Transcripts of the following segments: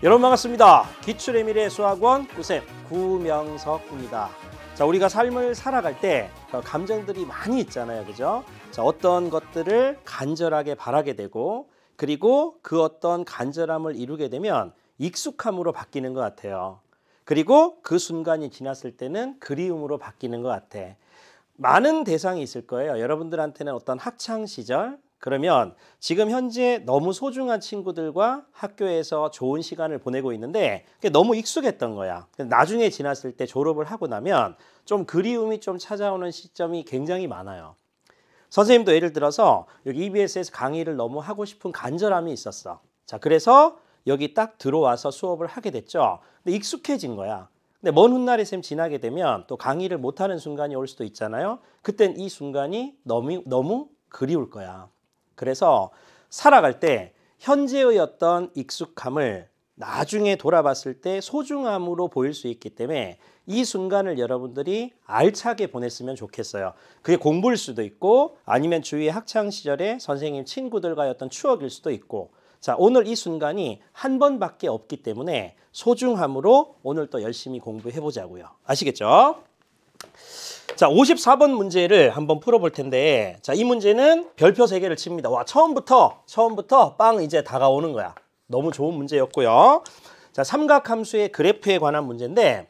여러분 반갑습니다. 기출의 미래 수학원 구쌤 구명석입니다. 자, 우리가 삶을 살아갈 때 감정들이 많이 있잖아요, 그죠? 자, 어떤 것들을 간절하게 바라게 되고, 그리고 그 어떤 간절함을 이루게 되면 익숙함으로 바뀌는 것 같아요. 그리고 그 순간이 지났을 때는 그리움으로 바뀌는 것 같아. 많은 대상이 있을 거예요. 여러분들한테는 어떤 학창 시절, 그러면 지금 현재 너무 소중한 친구들과 학교에서 좋은 시간을 보내고 있는데 그게 너무 익숙했던 거야. 나중에 지났을 때 졸업을 하고 나면 좀 그리움이 좀 찾아오는 시점이 굉장히 많아요. 선생님도 예를 들어서 여기 EBS에서 강의를 너무 하고 싶은 간절함이 있었어. 자, 그래서 여기 딱 들어와서 수업을 하게 됐죠. 근데 익숙해진 거야. 근데 먼 훗날에 쌤 지나게 되면 또 강의를 못하는 순간이 올 수도 있잖아요. 그땐 이 순간이 너무 그리울 거야. 그래서 살아갈 때 현재의 어떤 익숙함을 나중에 돌아봤을 때 소중함으로 보일 수 있기 때문에 이 순간을 여러분들이 알차게 보냈으면 좋겠어요. 그게 공부일 수도 있고 아니면 주위의 학창 시절에 선생님 친구들과의 어떤 추억일 수도 있고, 자, 오늘 이 순간이 한 번밖에 없기 때문에 소중함으로 오늘 또 열심히 공부해 보자고요. 아시겠죠? 자, 54번 문제를 한번 풀어볼 텐데, 자, 이 문제는 별표 3개를 칩니다. 와, 처음부터 빵 이제 다가오는 거야. 너무 좋은 문제였고요. 자, 삼각함수의 그래프에 관한 문제인데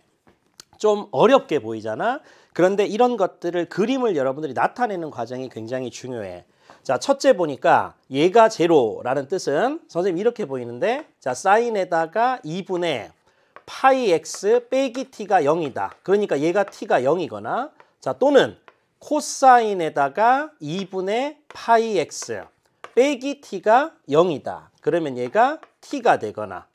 좀 어렵게 보이잖아. 그런데 이런 것들을 그림을 여러분들이 나타내는 과정이 굉장히 중요해. 자, 첫째 보니까 얘가 제로라는 뜻은 선생님 이렇게 보이는데, 자, 사인에다가 2분의 파이 x 빼기 t가 0이다. 그러니까 얘가 t가 0이거나, 자, 또는 코사인에다가 2분의 파이 x 빼기 t가 0이다. 그러면 얘가 t가 되거나,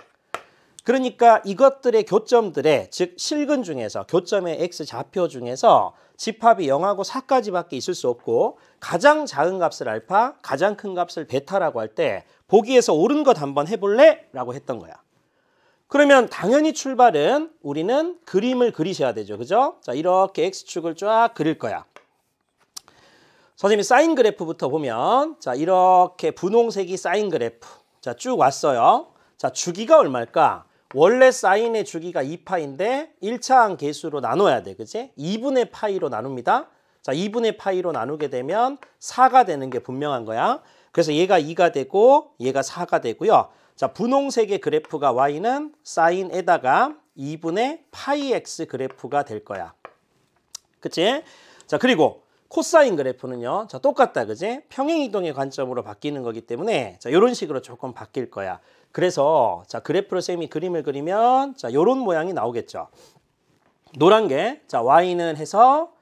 그러니까 이것들의 교점들의, 즉 실근 중에서 교점의 x 좌표 중에서 집합이 0하고 4까지밖에 있을 수 없고, 가장 작은 값을 알파, 가장 큰 값을 베타라고 할 때 보기에서 옳은 것 한번 해볼래? 라고 했던 거야. 그러면 당연히 출발은 우리는 그림을 그리셔야 되죠. 그죠? 자, 이렇게 x축을 쫙 그릴 거야. 선생님이 사인 그래프부터 보면, 자, 이렇게 분홍색이 사인 그래프. 자, 쭉 왔어요. 자, 주기가 얼마일까? 원래 사인의 주기가 2파인데 1차항 계수로 나눠야 돼. 그치? 2분의 파이로 나눕니다. 자, 2분의 파이로 나누게 되면 4가 되는 게 분명한 거야. 그래서 얘가 2가 되고 얘가 4가 되고요. 자, 분홍색의 그래프가 y는 사인에다가 2분의 파이 x 그래프가 될 거야. 그치? 자, 그리고 코사인 그래프는요. 자, 똑같다. 그지? 평행이동의 관점으로 바뀌는 거기 때문에 자, 이런 식으로 조금 바뀔 거야. 그래서 자, 그래프로 쌤이 그림을 그리면 자, 요런 모양이 나오겠죠. 노란 게 자, y는 해서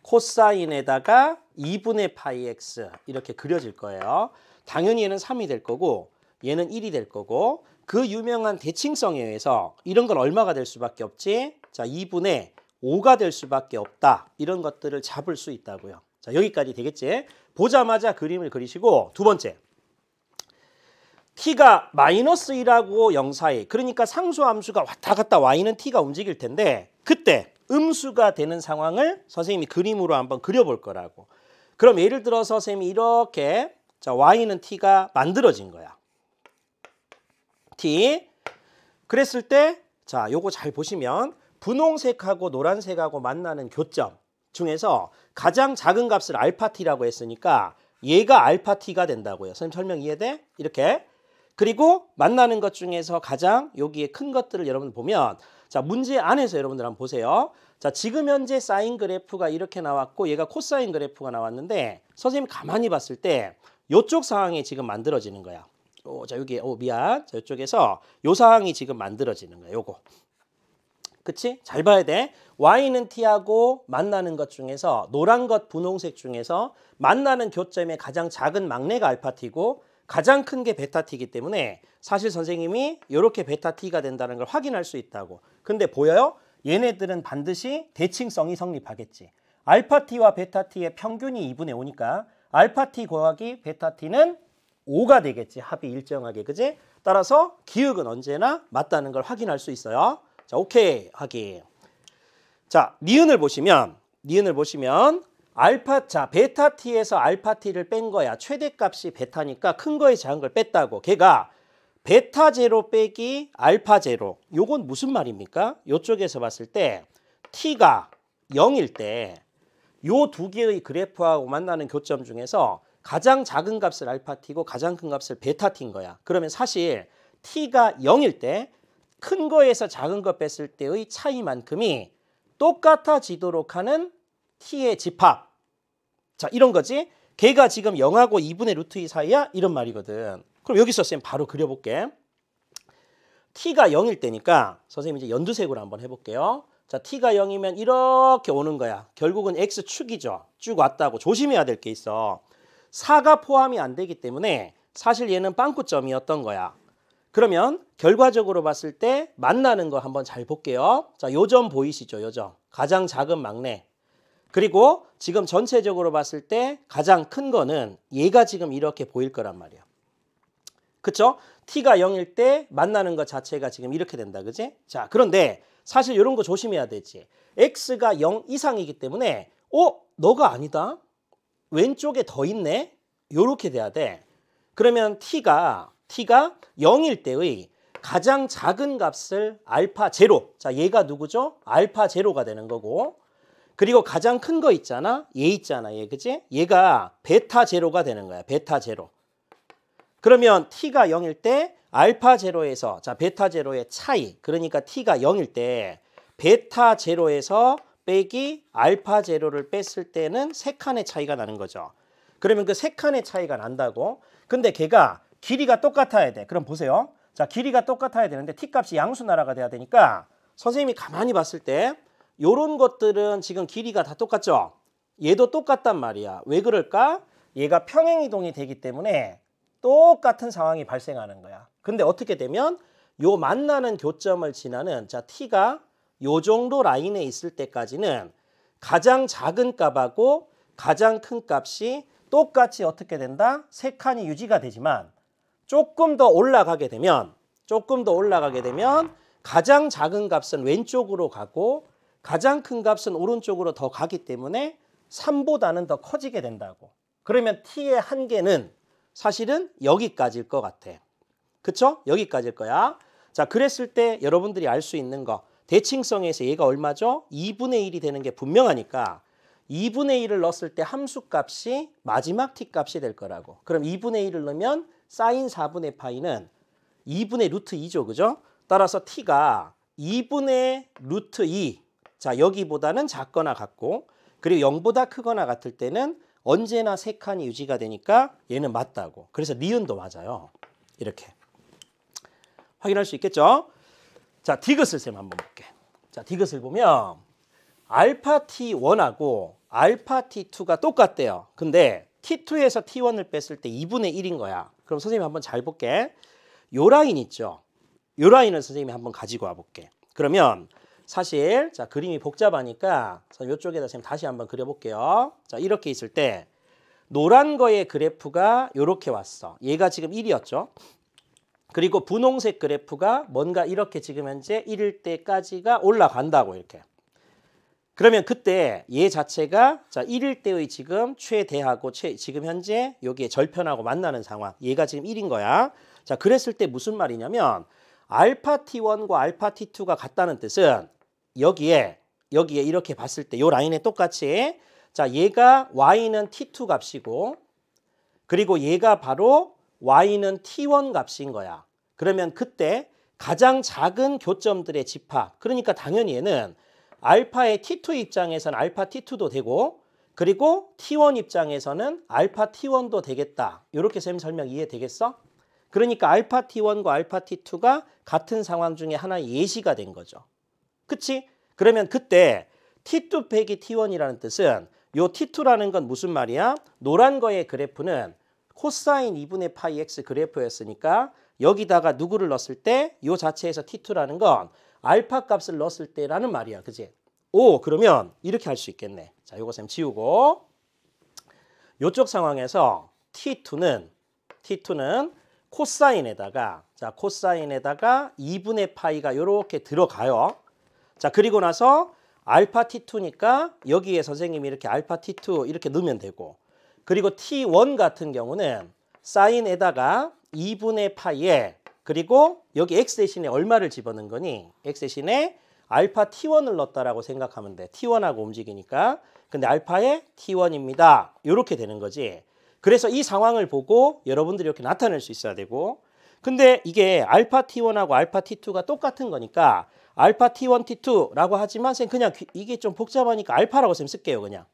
코사인에다가 2분의 파이 x 이렇게 그려질 거예요. 당연히 얘는 3이 될 거고 얘는 1이 될 거고, 그 유명한 대칭성에 의해서 이런 건 얼마가 될 수밖에 없지? 자, 2분의 5가 될 수밖에 없다. 이런 것들을 잡을 수 있다고요. 자, 여기까지 되겠지? 보자마자 그림을 그리시고, 두 번째. t가 마이너스 1하고 0 사이, 그러니까 상수함수가 왔다 갔다 y는 t가 움직일 텐데 그때 음수가 되는 상황을 선생님이 그림으로 한번 그려볼 거라고. 그럼 예를 들어서 선생님이 이렇게, 자, y는 t가 만들어진 거야. t. 그랬을 때, 자, 요거 잘 보시면 분홍색하고 노란색하고 만나는 교점 중에서 가장 작은 값을 알파 t라고 했으니까 얘가 알파 t가 된다고요. 선생님 설명 이해돼? 이렇게. 그리고 만나는 것 중에서 가장 여기에 큰 것들을 여러분 보면, 자, 문제 안에서 여러분들 한번 보세요. 자, 지금 현재 사인 그래프가 이렇게 나왔고 얘가 코사인 그래프가 나왔는데 선생님이 가만히 봤을 때 이쪽 상황이 지금 만들어지는 거야. 자, 여기 미안. 자, 이쪽에서 요 상황이 지금 만들어지는 거야. 요거. 그치? 잘 봐야 돼. y는 t하고 만나는 것 중에서 노란 것 분홍색 중에서 만나는 교점의 가장 작은 막내가 알파 t고 가장 큰 게 베타 t이기 때문에 사실 선생님이 이렇게 베타 t가 된다는 걸 확인할 수 있다고. 근데 보여요? 얘네들은 반드시 대칭성이 성립하겠지. 알파 t와 베타 t의 평균이 2분의 5니까 알파 t 곱하기 베타 t는 5가 되겠지. 합이 일정하게. 그지? 따라서 기억은 언제나 맞다는 걸 확인할 수 있어요. 자, 오케이. 확인. 자, 니은을 보시면 알파, 자, 베타 t에서 알파 t를 뺀 거야. 최대값이 베타니까 큰 거에 작은 걸 뺐다고. 걔가 베타 제로 빼기 알파 제로. 요건 무슨 말입니까? 요쪽에서 봤을 때 t가 0일 때 요 두 개의 그래프하고 만나는 교점 중에서 가장 작은 값을 알파 t고 가장 큰 값을 베타 t인 거야. 그러면 사실 t가 0일 때 큰 거에서 작은 거 뺐을 때의 차이만큼이 똑같아지도록 하는 t의 집합. 자, 이런 거지. 걔가 지금 0하고 2분의 루트 2 사이야? 이런 말이거든. 그럼 여기서 쌤 바로 그려볼게. t가 0일 때니까 선생님 이제 연두색으로 한번 해볼게요. 자, t가 0이면 이렇게 오는 거야. 결국은 x축이죠. 쭉 왔다고. 조심해야 될 게 있어. 4가 포함이 안 되기 때문에 사실 얘는 빵꾸점이었던 거야. 그러면 결과적으로 봤을 때 만나는 거 한번 잘 볼게요. 자, 요 점 보이시죠? 요 점. 가장 작은 막내. 그리고 지금 전체적으로 봤을 때 가장 큰 거는 얘가 지금 이렇게 보일 거란 말이야. 그쵸? t가 0일 때 만나는 것 자체가 지금 이렇게 된다. 그지? 자, 그런데 사실 이런 거 조심해야 되지. x가 0 이상이기 때문에 너가 아니다? 왼쪽에 더 있네? 요렇게 돼야 돼. 그러면 t가 0일 때의 가장 작은 값을 알파 제로. 자, 얘가 누구죠? 알파 제로가 되는 거고. 그리고 가장 큰 거 있잖아. 얘 있잖아. 얘 그지? 얘가 베타 제로가 되는 거야. 베타 제로. 그러면 t가 0일 때 알파 제로에서 자, 베타 제로의 차이. 그러니까 t가 0일 때 베타 제로에서 빼기 알파 제로를 뺐을 때는 3칸의 차이가 나는 거죠. 그러면 그 3칸의 차이가 난다고. 근데 걔가 길이가 똑같아야 돼. 그럼 보세요. 자, 길이가 똑같아야 되는데 t값이 양수나라가 돼야 되니까 선생님이 가만히 봤을 때 요런 것들은 지금 길이가 다 똑같죠? 얘도 똑같단 말이야. 왜 그럴까? 얘가 평행이동이 되기 때문에 똑같은 상황이 발생하는 거야. 근데 어떻게 되면 요 만나는 교점을 지나는 자, t가 요 정도 라인에 있을 때까지는 가장 작은 값하고 가장 큰 값이 똑같이 어떻게 된다? 3칸이 유지가 되지만 조금 더 올라가게 되면 가장 작은 값은 왼쪽으로 가고 가장 큰 값은 오른쪽으로 더 가기 때문에 3보다는 더 커지게 된다고. 그러면 t의 한계는 사실은 여기까지일 것 같아. 그쵸? 여기까지일 거야. 자, 그랬을 때 여러분들이 알 수 있는 거. 대칭성에서 얘가 얼마죠? 2분의 1이 되는 게 분명하니까 2분의 1을 넣었을 때 함수값이 마지막 t값이 될 거라고. 그럼 2분의 1을 넣으면 사인 4분의 파이는 2분의 루트 2죠. 그죠? 따라서 t가 2분의 루트 2. 자, 여기보다는 작거나 같고 그리고 0보다 크거나 같을 때는 언제나 3칸이 유지가 되니까 얘는 맞다고. 그래서 니은도 맞아요. 이렇게. 확인할 수 있겠죠? 자, 디귿을 쌤 한번 볼게. 자, 디귿을 보면 알파 t1하고 알파 t2가 똑같대요. 근데 t2에서 t1을 뺐을 때 2분의 1인 거야. 그럼 선생님 한번 잘 볼게. 요 라인 있죠? 요 라인을 선생님이 한번 가지고 와볼게. 그러면 사실 자, 그림이 복잡하니까 이쪽에다 선생님 다시 한번 그려볼게요. 자, 이렇게 있을 때 노란 거의 그래프가 이렇게 왔어. 얘가 지금 1이었죠. 그리고 분홍색 그래프가 뭔가 이렇게 지금 현재 1일 때까지가 올라간다고 이렇게. 그러면 그때 얘 자체가 자 1일 때의 지금 최대하고 지금 현재 여기에 절편하고 만나는 상황. 얘가 지금 1인 거야. 자, 그랬을 때 무슨 말이냐면 알파 t1과 알파 t2가 같다는 뜻은 여기에 이렇게 봤을 때 요 라인에 똑같이 자, 얘가 y는 t2 값이고 그리고 얘가 바로 y는 t1 값인 거야. 그러면 그때 가장 작은 교점들의 집합. 그러니까 당연히 얘는 알파의 t2 입장에서는 알파 t2도 되고 그리고 t1 입장에서는 알파 t1도 되겠다. 이렇게 쌤 설명 이해되겠어? 그러니까 알파 t1과 알파 t2가 같은 상황 중에 하나의 예시가 된 거죠. 그치? 그러면 그때 t2 빼기 t1이라는 뜻은 요 t2라는 건 무슨 말이야? 노란 거의 그래프는 코사인 2분의 파이 x 그래프였으니까 여기다가 누구를 넣었을 때 요 자체에서 t2라는 건 알파 값을 넣었을 때라는 말이야. 그지? 오, 그러면 이렇게 할 수 있겠네. 자, 요거 쌤 지우고 요쪽 상황에서 t2는 코사인에다가 자, 코사인에다가 2분의 파이가 요렇게 들어가요. 자, 그리고 나서 알파 t2니까 여기에 선생님이 이렇게 알파 t2 이렇게 넣으면 되고 그리고 t1 같은 경우는 사인에다가 2분의 파이에 그리고 여기 x 대신에 얼마를 집어넣은 거니? x 대신에 알파 t1을 넣었다라고 생각하면 돼. t1하고 움직이니까. 근데 알파의 t1입니다. 이렇게 되는 거지. 그래서 이 상황을 보고 여러분들이 이렇게 나타낼 수 있어야 되고, 근데 이게 알파 t1하고 알파 t2가 똑같은 거니까 알파 t1, t2라고 하지만 쌤 그냥 이게 좀 복잡하니까 알파라고 쌤 쓸게요. 그냥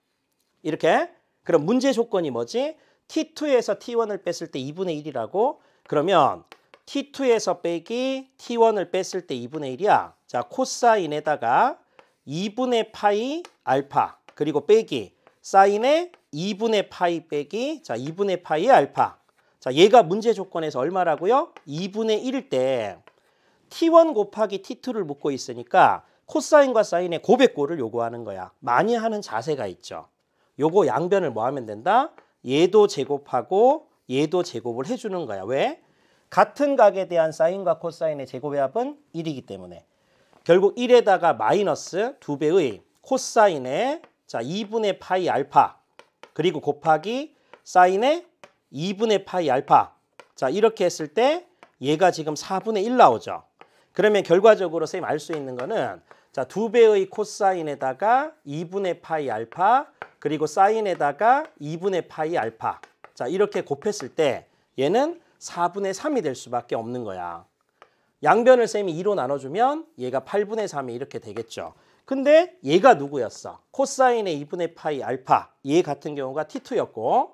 이렇게. 그럼 문제 조건이 뭐지? t2에서 t1을 뺐을 때 2분의 1이라고. 그러면 t2에서 빼기 t1을 뺐을 때 2분의 1이야. 자, 코사인에다가 2분의 파이 알파 그리고 빼기 사인의 2분의 파이 빼기 자 2분의 파이 알파. 자, 얘가 문제 조건에서 얼마라고요? 2분의 1일 때 t1 곱하기 t2를 묻고 있으니까 코사인과 사인의 곱액골을 요구하는 거야. 많이 하는 자세가 있죠. 요거 양변을 뭐 하면 된다? 얘도 제곱하고 얘도 제곱을 해주는 거야. 왜? 같은 각에 대한 사인과 코사인의 제곱의 합은 1이기 때문에. 결국 1에다가 마이너스 2배의 코사인의 자 2분의 파이 알파 그리고 곱하기 사인의 2분의 파이 알파. 자, 이렇게 했을 때 얘가 지금 4분의 1 나오죠. 그러면 결과적으로 선생님 알 수 있는 거는 자 2배의 코사인에다가 2분의 파이 알파 그리고 사인에다가 2분의 파이 알파. 자, 이렇게 곱했을 때 얘는 4분의 3이 될 수밖에 없는 거야. 양변을 쌤이 2로 나눠주면 얘가 8분의 3이 이렇게 되겠죠. 근데 얘가 누구였어? 코사인의 2분의 파이 알파. 얘 같은 경우가 t2였고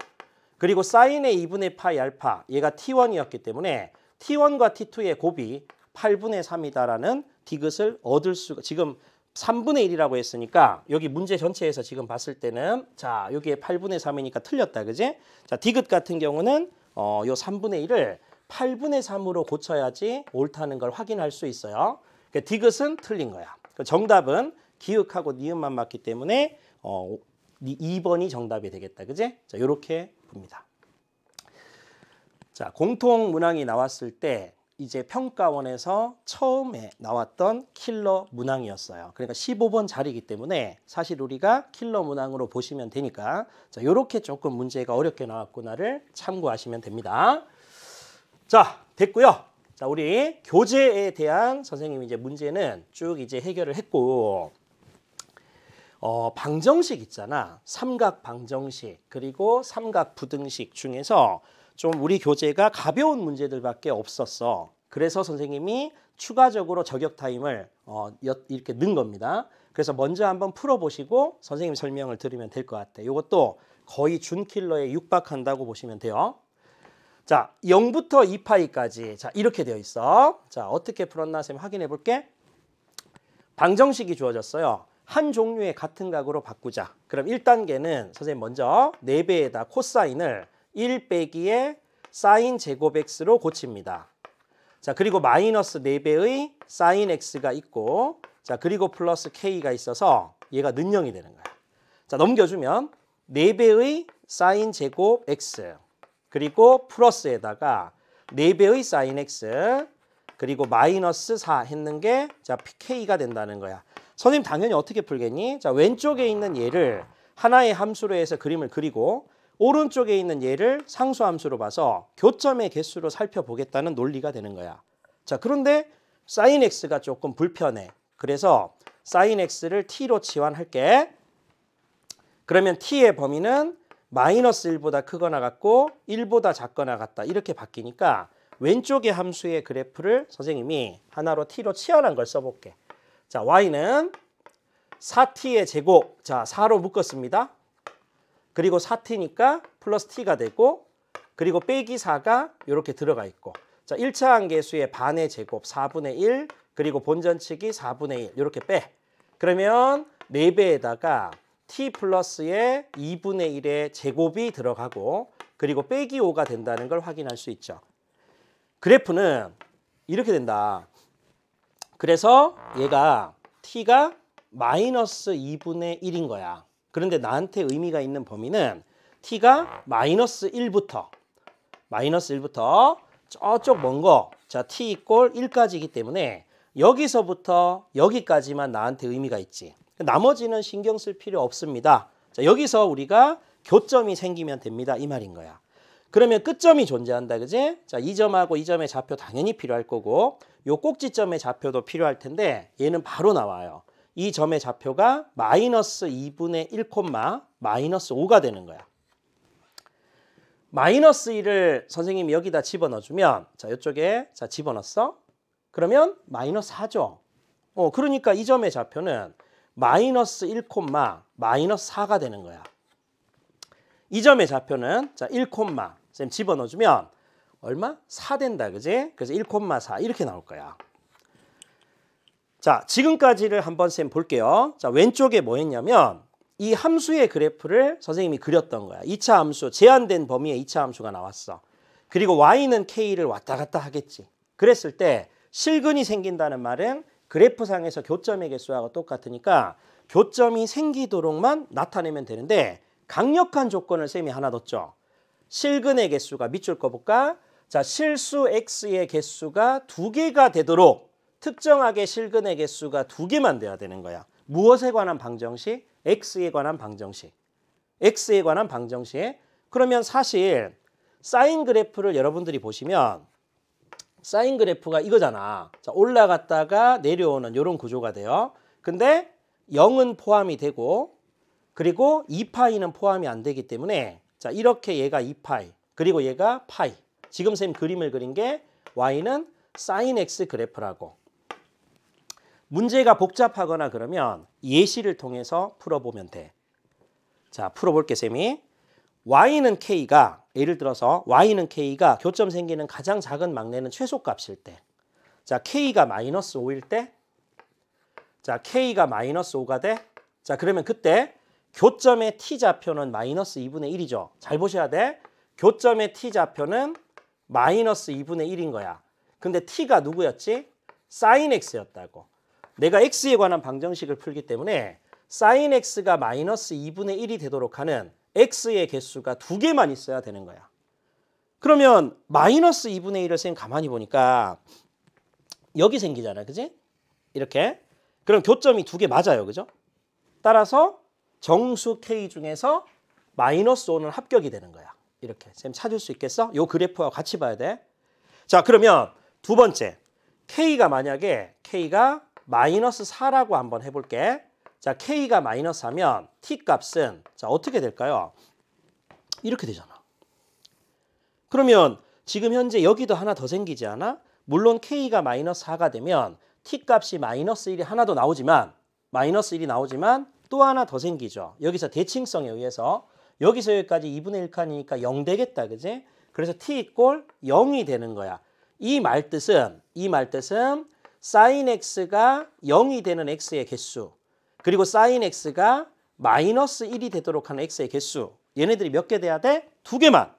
그리고 사인의 2분의 파이 알파. 얘가 t1이었기 때문에 t1과 t2의 곱이 8분의 3이다라는 디귿을 얻을 수가 지금 3분의 1이라고 했으니까 여기 문제 전체에서 지금 봤을 때는 자 여기에 8분의 3이니까 틀렸다. 그지? 자, 디귿 같은 경우는 요 3분의 1을 8분의 3으로 고쳐야지 옳다는 걸 확인할 수 있어요. 그러니까 디귿은 틀린 거야. 정답은 기역하고 니은만 맞기 때문에 2번이 정답이 되겠다. 그지? 자, 요렇게 봅니다. 자, 공통 문항이 나왔을 때 이제 평가원에서 처음에 나왔던 킬러 문항이었어요. 그러니까 15번 자리이기 때문에 사실 우리가 킬러 문항으로 보시면 되니까 자, 요렇게 조금 문제가 어렵게 나왔구나를 참고하시면 됩니다. 자, 됐고요. 자, 우리 교재에 대한 선생님이 이제 문제는 쭉 이제 해결을 했고, 방정식 있잖아. 삼각 방정식 그리고 삼각 부등식 중에서 좀 우리 교재가 가벼운 문제들밖에 없었어. 그래서 선생님이 추가적으로 저격 타임을 이렇게 넣은 겁니다. 그래서 먼저 한번 풀어보시고 선생님 설명을 들으면 될 것 같아요. 이것도 거의 준킬러에 육박한다고 보시면 돼요. 자, 0부터 2파이까지 자 이렇게 되어 있어. 자, 어떻게 풀었나 쌤 확인해 볼게. 방정식이 주어졌어요. 한 종류의 같은 각으로 바꾸자. 그럼 1단계는 선생님 먼저 4배에다 코사인을 1 빼기에 사인 제곱 x로 고칩니다. 자, 그리고 마이너스 4배의 사인 x가 있고 자, 그리고 플러스 k가 있어서 얘가 는영이 되는 거야. 자, 넘겨주면 4배의 사인 제곱 x 그리고 플러스에다가 4배의 사인 x 그리고 마이너스 4 했는 게 자, k가 된다는 거야. 선생님 당연히 어떻게 풀겠니? 자, 왼쪽에 있는 얘를 하나의 함수로 해서 그림을 그리고 오른쪽에 있는 얘를 상수함수로 봐서 교점의 개수로 살펴보겠다는 논리가 되는 거야. 자, 그런데 사인 x가 조금 불편해. 그래서 사인 x를 t로 치환할게. 그러면 t의 범위는 마이너스 1보다 크거나 같고 1보다 작거나 같다. 이렇게 바뀌니까 왼쪽의 함수의 그래프를 선생님이 하나로 t로 치환한 걸 써볼게. 자, y는 4t의 제곱. 자, 4로 묶었습니다. 그리고 4t니까 플러스 t가 되고 그리고 빼기 4가 이렇게 들어가 있고 자, 1차 함계수의 반의 제곱 4분의 1 그리고 본전치기 4분의 1 이렇게 빼. 그러면 4배에다가 t 플러스의 2분의 1의 제곱이 들어가고 그리고 빼기 5가 된다는 걸 확인할 수 있죠. 그래프는 이렇게 된다. 그래서 얘가 t가 마이너스 2분의 1인 거야. 그런데 나한테 의미가 있는 범위는 t가 마이너스 1부터 저쪽 먼 거, 자 t 이꼴 1까지이기 때문에 여기서부터 여기까지만 나한테 의미가 있지. 나머지는 신경 쓸 필요 없습니다. 자, 여기서 우리가 교점이 생기면 됩니다. 이 말인 거야. 그러면 끝점이 존재한다. 그지? 자, 이 점하고 이 점의 좌표 당연히 필요할 거고 요 꼭지점의 좌표도 필요할 텐데 얘는 바로 나와요. 이 점의 좌표가 마이너스 2분의 1, 마이너스 5가 되는 거야. 마이너스 1을 선생님이 여기다 집어넣어주면 자, 이쪽에 자 집어넣었어. 그러면 마이너스 4죠. 그러니까 이 점의 좌표는 마이너스 1, 마이너스 4가 되는 거야. 이 점의 좌표는 자 1, 쌤 집어넣어주면 얼마? 4 된다. 그지? 그래서 1,4 이렇게 나올 거야. 자, 지금까지를 한번 쌤 볼게요. 자, 왼쪽에 뭐 했냐면 이 함수의 그래프를 선생님이 그렸던 거야. 2차 함수, 제한된 범위의 2차 함수가 나왔어. 그리고 y는 k를 왔다 갔다 하겠지. 그랬을 때 실근이 생긴다는 말은 그래프상에서 교점의 개수하고 똑같으니까 교점이 생기도록만 나타내면 되는데 강력한 조건을 쌤이 하나 뒀죠. 실근의 개수가 밑줄 꺼볼까? 자, 실수 x의 개수가 2개가 되도록 특정하게 실근의 개수가 2개만 돼야 되는 거야. 무엇에 관한 방정식? x에 관한 방정식. x에 관한 방정식. 그러면 사실 사인 그래프를 여러분들이 보시면 사인 그래프가 이거잖아. 자, 올라갔다가 내려오는 이런 구조가 돼요. 근데 0은 포함이 되고 그리고 2파이는 포함이 안 되기 때문에 자, 이렇게 얘가 2파이 그리고 얘가 파이. 지금 쌤 그림을 그린 게 y는 sin x 그래프라고. 문제가 복잡하거나 그러면 예시를 통해서 풀어보면 돼. 자, 풀어볼게 쌤이. y는 k가 예를 들어서 y는 k가 교점 생기는 가장 작은 막내는 최소값일 때. 자, k가 마이너스 5일 때. 자, k가 마이너스 5가 돼. 자, 그러면 그때 교점의 t좌표는 마이너스 2분의 1이죠. 잘 보셔야 돼. 교점의 t좌표는 마이너스 2분의 1인 거야. 근데 t가 누구였지? sin x였다고. 내가 x에 관한 방정식을 풀기 때문에 sin x가 마이너스 2분의 1이 되도록 하는 x의 개수가 2개만 있어야 되는 거야. 그러면 마이너스 2분의 1을 쌤 가만히 보니까 여기 생기잖아. 그지? 이렇게. 그럼 교점이 2개 맞아요. 그죠? 따라서 정수 k 중에서 마이너스 5는 합격이 되는 거야. 이렇게. 쌤 찾을 수 있겠어? 요 그래프와 같이 봐야 돼. 자, 그러면 두 번째. k가 만약에 k가 마이너스 4라고 한번 해볼게. 자, k가 마이너스 4면 t 값은 자 어떻게 될까요? 이렇게 되잖아. 그러면 지금 현재 여기도 하나 더 생기지 않아? 물론 k가 마이너스 4가 되면 t 값이 마이너스 1이 하나 더 나오지만 마이너스 1이 나오지만 또 하나 더 생기죠. 여기서 대칭성에 의해서 여기서 여기까지 2분의 1칸이니까 0 되겠다. 그지? 그래서 t 이꼴 0이 되는 거야. 이 말뜻은 sin x가 0이 되는 x의 개수 그리고 sin x가 마이너스 1이 되도록 하는 x의 개수 얘네들이 몇 개 돼야 돼? 2개만.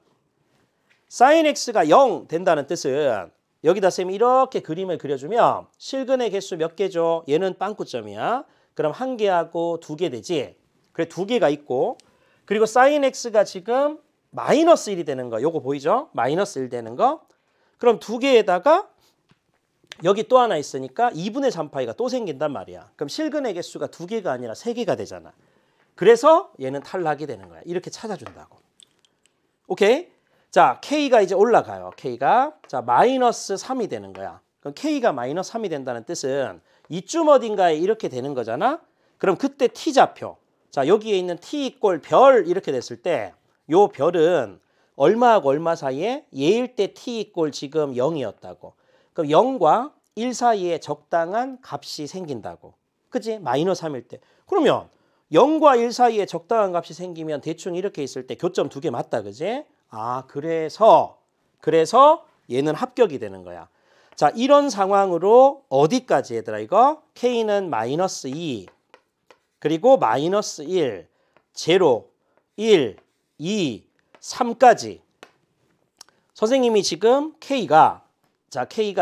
sin x가 0 된다는 뜻은 여기다 쌤이 이렇게 그림을 그려주면 실근의 개수 몇 개죠? 얘는 빵꾸점이야. 그럼 1개하고 2개 되지. 그래 2개가 있고 그리고 sin x가 지금 마이너스 1이 되는 거 요거 보이죠? 마이너스 1 되는 거. 그럼 2개에다가 여기 또 하나 있으니까 2분의 3파이가 또 생긴단 말이야. 그럼 실근의 개수가 2개가 아니라 3개가 되잖아. 그래서 얘는 탈락이 되는 거야. 이렇게 찾아준다고. 오케이? 자, k가 이제 올라가요. k가 자 마이너스 3이 되는 거야. 그럼 k가 마이너스 3이 된다는 뜻은 이쯤 어딘가에 이렇게 되는 거잖아. 그럼 그때 t좌표. 자, 여기에 있는 t 이꼴 별 이렇게 됐을 때 요 별은 얼마하고 얼마 사이에? 얘일 때 t 이꼴 지금 0이었다고. 그럼 0과 1 사이에 적당한 값이 생긴다고. 그치? 마이너스 3일 때. 그러면 0과 1 사이에 적당한 값이 생기면 대충 이렇게 있을 때 교점 2개 맞다. 그지? 아, 그래서 얘는 합격이 되는 거야. 자, 이런 상황으로 어디까지 얘들아 이거? k는 마이너스 2 그리고 마이너스 1, 0, 1, 2, 3까지. 선생님이 지금 k가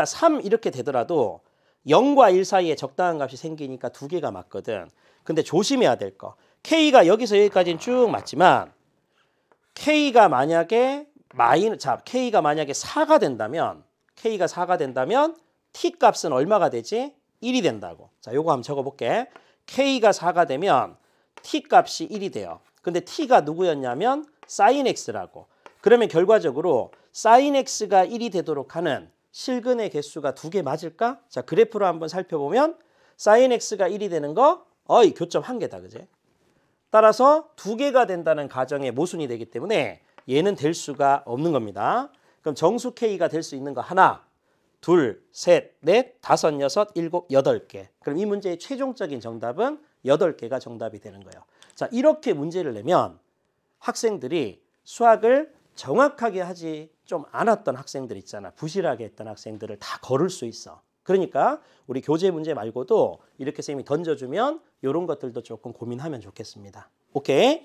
3 이렇게 되더라도 0과 1 사이에 적당한 값이 생기니까 2개가 맞거든. 근데 조심해야 될 거. k가 여기서 여기까지는 쭉 맞지만 k가 만약에 4가 된다면 t 값은 얼마가 되지? 1이 된다고. 자, 요거 한번 적어 볼게. k가 4가 되면 t 값이 1이 돼요. 근데 t가 누구였냐면 sin x라고. 그러면 결과적으로 sin x가 1이 되도록 하는 실근의 개수가 2개 맞을까? 자, 그래프로 한번 살펴보면 sin x가 1이 되는 거 교점 1개다. 그제? 따라서 2개가 된다는 가정의 모순이 되기 때문에 얘는 될 수가 없는 겁니다. 그럼 정수 k가 될 수 있는 거 하나, 둘, 셋, 넷, 다섯, 여섯, 일곱, 8개. 그럼 이 문제의 최종적인 정답은 8개가 정답이 되는 거예요. 자, 이렇게 문제를 내면 학생들이 수학을 정확하게 하지 좀 않았던 학생들 있잖아. 부실하게 했던 학생들을 다 거를 수 있어. 그러니까 우리 교재 문제 말고도 이렇게 선생님이 던져주면 이런 것들도 조금 고민하면 좋겠습니다. 오케이?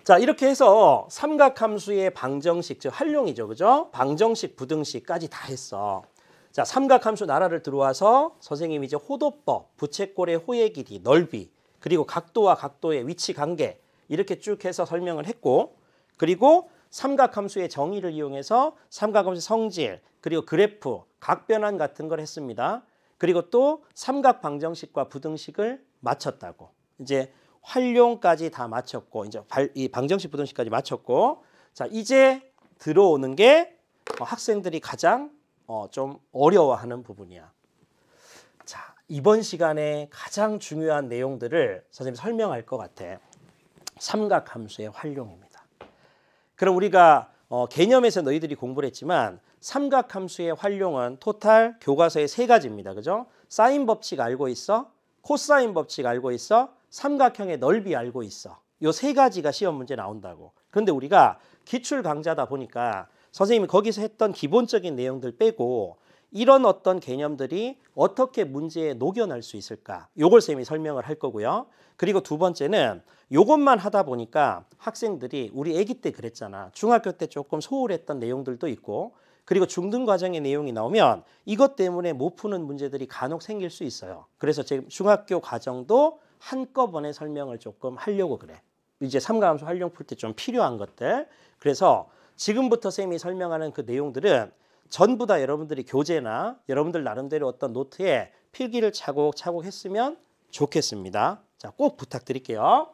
자, 이렇게 해서 삼각함수의 방정식, 즉 활용이죠. 그죠? 방정식, 부등식까지 다 했어. 자, 삼각함수 나라를 들어와서 선생님이 이제 호도법, 부채꼴의 호의 길이, 넓이, 그리고 각도와 각도의 위치 관계 이렇게 쭉 해서 설명을 했고, 그리고 삼각함수의 정의를 이용해서 삼각함수의 성질, 그리고 그래프, 각변환 같은 걸 했습니다. 그리고 또 삼각 방정식과 부등식을 마쳤다고. 이제 활용까지 다 마쳤고, 이제 이 방정식 부등식까지 마쳤고, 자, 이제 들어오는 게 학생들이 가장 좀 어려워하는 부분이야. 자, 이번 시간에 가장 중요한 내용들을 선생님이 설명할 것 같아. 삼각함수의 활용입니다. 그럼 우리가 개념에서 너희들이 공부를 했지만 삼각함수의 활용은 토탈 교과서의 3가지입니다. 그죠? 사인 법칙 알고 있어? 코사인 법칙 알고 있어? 삼각형의 넓이 알고 있어. 요 3가지가 시험 문제 나온다고. 그런데 우리가 기출 강좌다 보니까 선생님이 거기서 했던 기본적인 내용들 빼고 이런 어떤 개념들이 어떻게 문제에 녹여낼 수 있을까? 요걸 선생님이 설명을 할 거고요. 그리고 두 번째는 요것만 하다 보니까 학생들이 우리 아기 때 그랬잖아. 중학교 때 조금 소홀했던 내용들도 있고, 그리고 중등 과정의 내용이 나오면 이것 때문에 못 푸는 문제들이 간혹 생길 수 있어요. 그래서 지금 중학교 과정도 한꺼번에 설명을 조금 하려고 그래. 이제 삼각함수 활용 풀 때 좀 필요한 것들. 그래서 지금부터 선생님이 설명하는 그 내용들은 전부 다 여러분들이 교재나 여러분들 나름대로 어떤 노트에 필기를 차곡차곡 했으면 좋겠습니다. 자, 꼭 부탁드릴게요.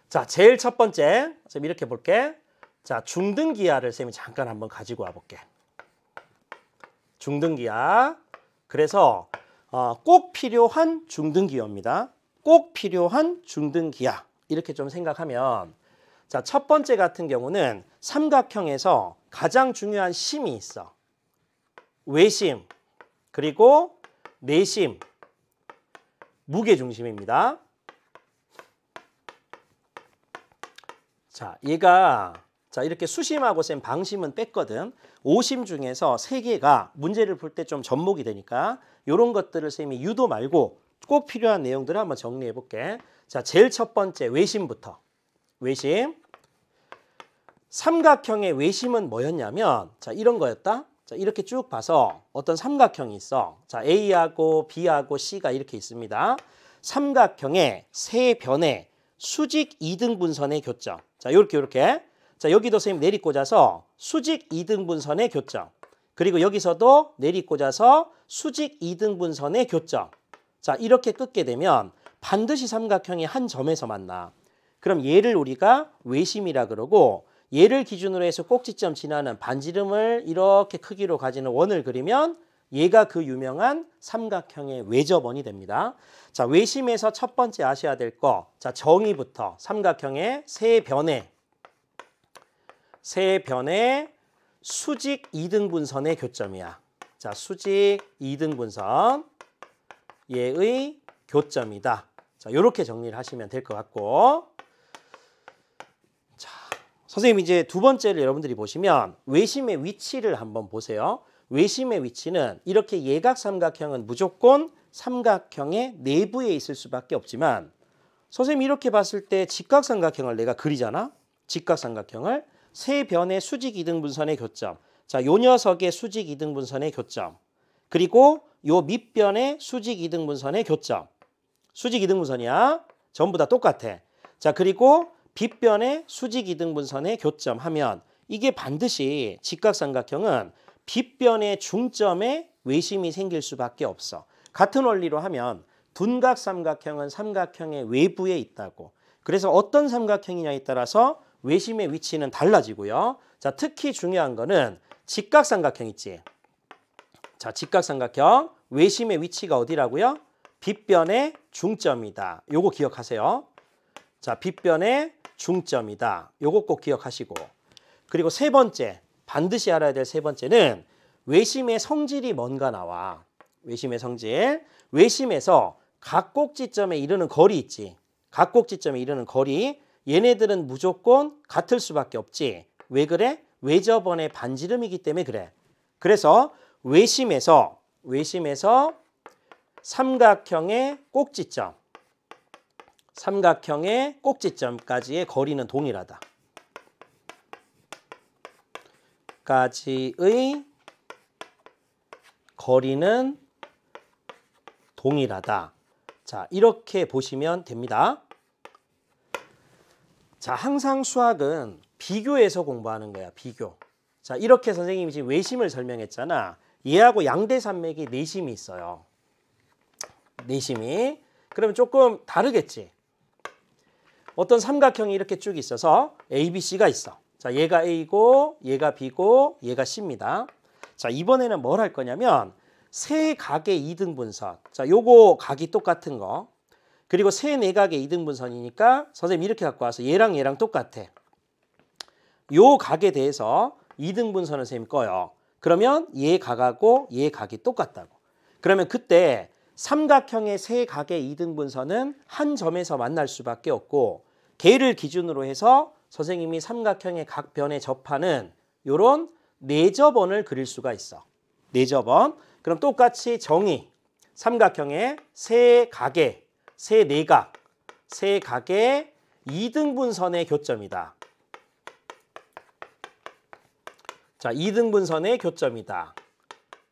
자, 제일 첫 번째, 선생님 이렇게 볼게. 자, 중등기하를 선생님이 잠깐 한번 가지고 와볼게. 중등기하. 그래서 꼭 필요한 중등기호입니다. 꼭 필요한 중등기하. 이렇게 좀 생각하면, 자, 첫 번째 같은 경우는 삼각형에서 가장 중요한 심이 있어. 외심, 그리고 내심, 무게중심입니다. 자, 얘가 이렇게 수심하고 쌤 방심은 뺐거든. 오심 중에서 3개가 문제를 풀 때 좀 접목이 되니까 이런 것들을 쌤이 유도 말고 꼭 필요한 내용들을 한번 정리해 볼게. 자, 제일 첫 번째 외심부터. 외심. 삼각형의 외심은 뭐였냐면, 자, 이런 거였다. 자, 이렇게 쭉 봐서 어떤 삼각형이 있어. 자, A하고 B하고 C가 이렇게 있습니다. 삼각형의 세 변의 수직 이등분선의 교점. 자, 요렇게. 자, 여기도 선생님 내리꽂아서 수직 이등분선의 교점. 그리고 여기서도 내리꽂아서 수직 이등분선의 교점. 자, 이렇게 끊게 되면 반드시 삼각형이 한 점에서 만나. 그럼 얘를 우리가 외심이라 그러고, 얘를 기준으로 해서 꼭지점 지나는 반지름을 이렇게 크기로 가지는 원을 그리면 얘가 그 유명한 삼각형의 외접원이 됩니다. 자, 외심에서 첫 번째 아셔야 될 거. 자, 정의부터 삼각형의 세 변의 수직 이등분선의 교점이야. 자, 수직 이등분선 얘의 교점이다. 자, 이렇게 정리를 하시면 될 것 같고, 자, 선생님 이제 두 번째를 여러분들이 보시면 외심의 위치를 한번 보세요. 외심의 위치는 이렇게 예각삼각형은 무조건 삼각형의 내부에 있을 수밖에 없지만, 선생님이 이렇게 봤을 때 직각삼각형을 내가 그리잖아. 직각삼각형을 세 변의 수직 이등분선의 교점. 자, 요 녀석의 수직 이등분선의 교점. 그리고 요 밑변의 수직 이등분선의 교점. 수직 이등분선이야. 전부 다 똑같아. 자, 그리고 빗변의 수직 이등분선의 교점 하면 이게 반드시 직각삼각형은 빗변의 중점에 외심이 생길 수밖에 없어. 같은 원리로 하면 둔각삼각형은 삼각형의 외부에 있다고. 그래서 어떤 삼각형이냐에 따라서 외심의 위치는 달라지고요. 자, 특히 중요한 거는 직각삼각형 있지. 자, 직각삼각형 외심의 위치가 어디라고요? 빗변의 중점이다. 요거 기억하세요. 자, 빗변의 중점이다. 요거 꼭 기억하시고. 그리고 세 번째, 반드시 알아야 될 세 번째는 외심의 성질이 뭔가 나와. 외심의 성질. 외심에서 각 꼭지점에 이르는 거리 있지. 각 꼭지점에 이르는 거리. 얘네들은 무조건 같을 수밖에 없지. 왜 그래? 외접원의 반지름이기 때문에 그래. 그래서 외심에서 삼각형의 꼭지점, 삼각형의 꼭지점까지의 거리는 동일하다. 까지의 거리는 동일하다. 자, 이렇게 보시면 됩니다. 자, 항상 수학은 비교해서 공부하는 거야, 비교. 자, 이렇게 선생님이 지금 외심을 설명했잖아. 얘하고 양대산맥이 내심이 있어요. 내심이. 그러면 조금 다르겠지. 어떤 삼각형이 이렇게 쭉 있어서 A, B, C가 있어. 자, 얘가 A고, 얘가 B고, 얘가 C입니다. 자, 이번에는 뭘 할 거냐면 세 각의 이등분선. 자, 요거 각이 똑같은 거. 그리고 세 내각의 이등분선이니까 선생님 이렇게 갖고 와서 얘랑 얘랑 똑같아. 요 각에 대해서 이등분선을 선생님 꺼요. 그러면 얘 각하고 얘 각이 똑같다고. 그러면 그때 삼각형의 세 각의 이등분선은 한 점에서 만날 수밖에 없고 걔를 기준으로 해서 선생님이 삼각형의 각 변에 접하는 요런 내접원을 그릴 수가 있어. 내접원. 그럼 똑같이 정의. 삼각형의 세 각의, 세 내각, 세 각의 이등분선의 교점이다. 자, 이등분선의 교점이다.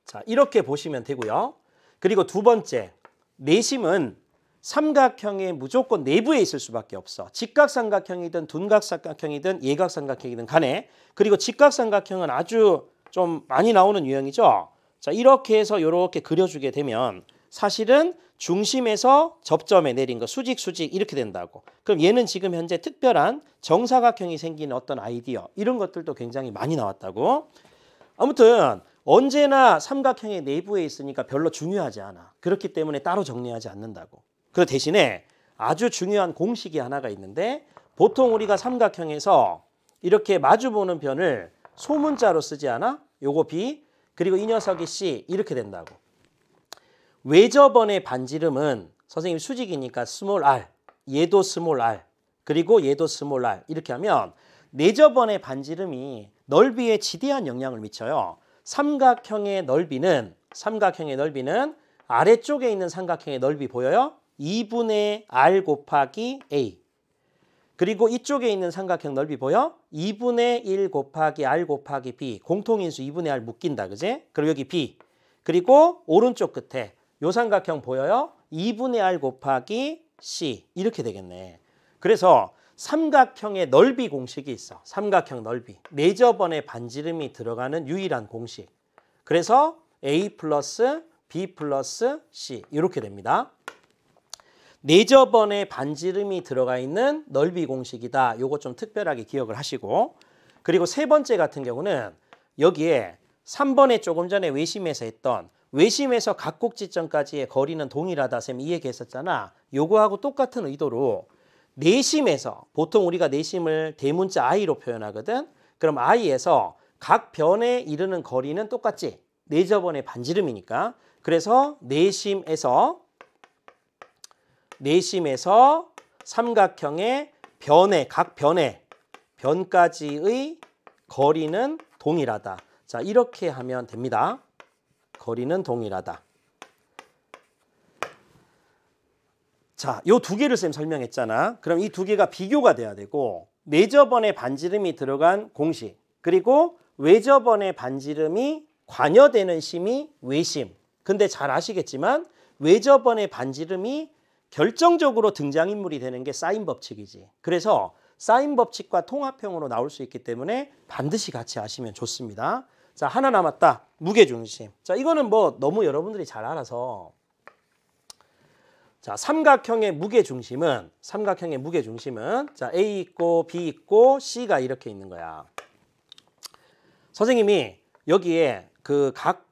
자, 이렇게 보시면 되고요. 그리고 두 번째, 내심은 삼각형의 무조건 내부에 있을 수밖에 없어. 직각삼각형이든 둔각삼각형이든 예각삼각형이든 간에. 그리고 직각삼각형은 아주 좀 많이 나오는 유형이죠. 자, 이렇게 해서 이렇게 그려주게 되면 사실은 중심에서 접점에 내린 거 수직 이렇게 된다고. 그럼 얘는 지금 현재 특별한 정사각형이 생기는 어떤 아이디어 이런 것들도 굉장히 많이 나왔다고. 아무튼 언제나 삼각형의 내부에 있으니까 별로 중요하지 않아. 그렇기 때문에 따로 정리하지 않는다고. 그 대신에 아주 중요한 공식이 하나가 있는데 보통 우리가 삼각형에서 이렇게 마주보는 변을 소문자로 쓰지 않아? 요거 B 그리고 이 녀석이 C 이렇게 된다고. 외접원의 반지름은 선생님 수직이니까 스몰 r, 얘도 스몰 r, 그리고 얘도 스몰 r 이렇게 하면 내접원의 반지름이 넓이에 지대한 영향을 미쳐요. 삼각형의 넓이는 아래쪽에 있는 삼각형의 넓이 보여요? 2분의 r 곱하기 a. 그리고 이쪽에 있는 삼각형 넓이 보여? 2분의 1 곱하기 r 곱하기 b. 공통인수 2분의 r 묶인다. 그제? 그리고 여기 b. 그리고 오른쪽 끝에 요 삼각형 보여요? 2분의 r 곱하기 c. 이렇게 되겠네. 그래서 삼각형의 넓이 공식이 있어. 삼각형 넓이. 내접원의 반지름이 들어가는 유일한 공식. 그래서 a 플러스 b 플러스 c 이렇게 됩니다. 내접원의 반지름이 들어가 있는 넓이 공식이다. 요거 좀 특별하게 기억을 하시고. 그리고 세 번째 같은 경우는 여기에 3번에 조금 전에 외심에서 했던 외심에서 각 꼭지점까지의 거리는 동일하다. 쌤 이 얘기했었잖아. 요거하고 똑같은 의도로 내심에서 보통 우리가 내심을 대문자 i로 표현하거든. 그럼 i에서 각 변에 이르는 거리는 똑같지. 내접원의 반지름이니까. 그래서 내심에서 삼각형의 변에 각 변까지의 거리는 동일하다. 자, 이렇게 하면 됩니다. 거리는 동일하다. 자, 요 두 개를 쌤 설명했잖아. 그럼 이 두 개가 비교가 돼야 되고 내접원의 반지름이 들어간 공식 그리고 외접원의 반지름이 관여되는 심이 외심. 근데 잘 아시겠지만 외접원의 반지름이 결정적으로 등장인물이 되는 게 사인 법칙이지. 그래서 사인 법칙과 통합형으로 나올 수 있기 때문에 반드시 같이 아시면 좋습니다. 자, 하나 남았다. 무게중심. 자, 이거는 뭐 너무 여러분들이 잘 알아서 자, 삼각형의 무게중심은 자, A 있고 B 있고 C가 이렇게 있는 거야. 선생님이 여기에 각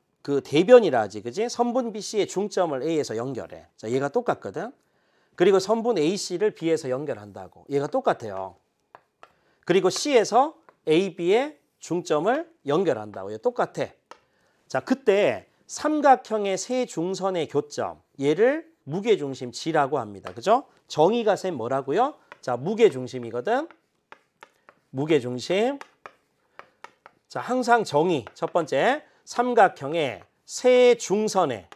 대변이라 하지, 그지? 선분 BC의 중점을 A에서 연결해. 자, 얘가 똑같거든. 그리고 선분 AC를 B에서 연결한다고. 얘가 똑같아요. 그리고 C에서 AB의 중점을 연결한다고. 얘 똑같아. 자, 그때 삼각형의 세 중선의 교점, 얘를 무게중심 G라고 합니다. 그죠? 정의가 쌤 뭐라고요? 자, 무게중심이거든. 무게중심. 자, 항상 정의. 첫 번째, 삼각형의 세 중선의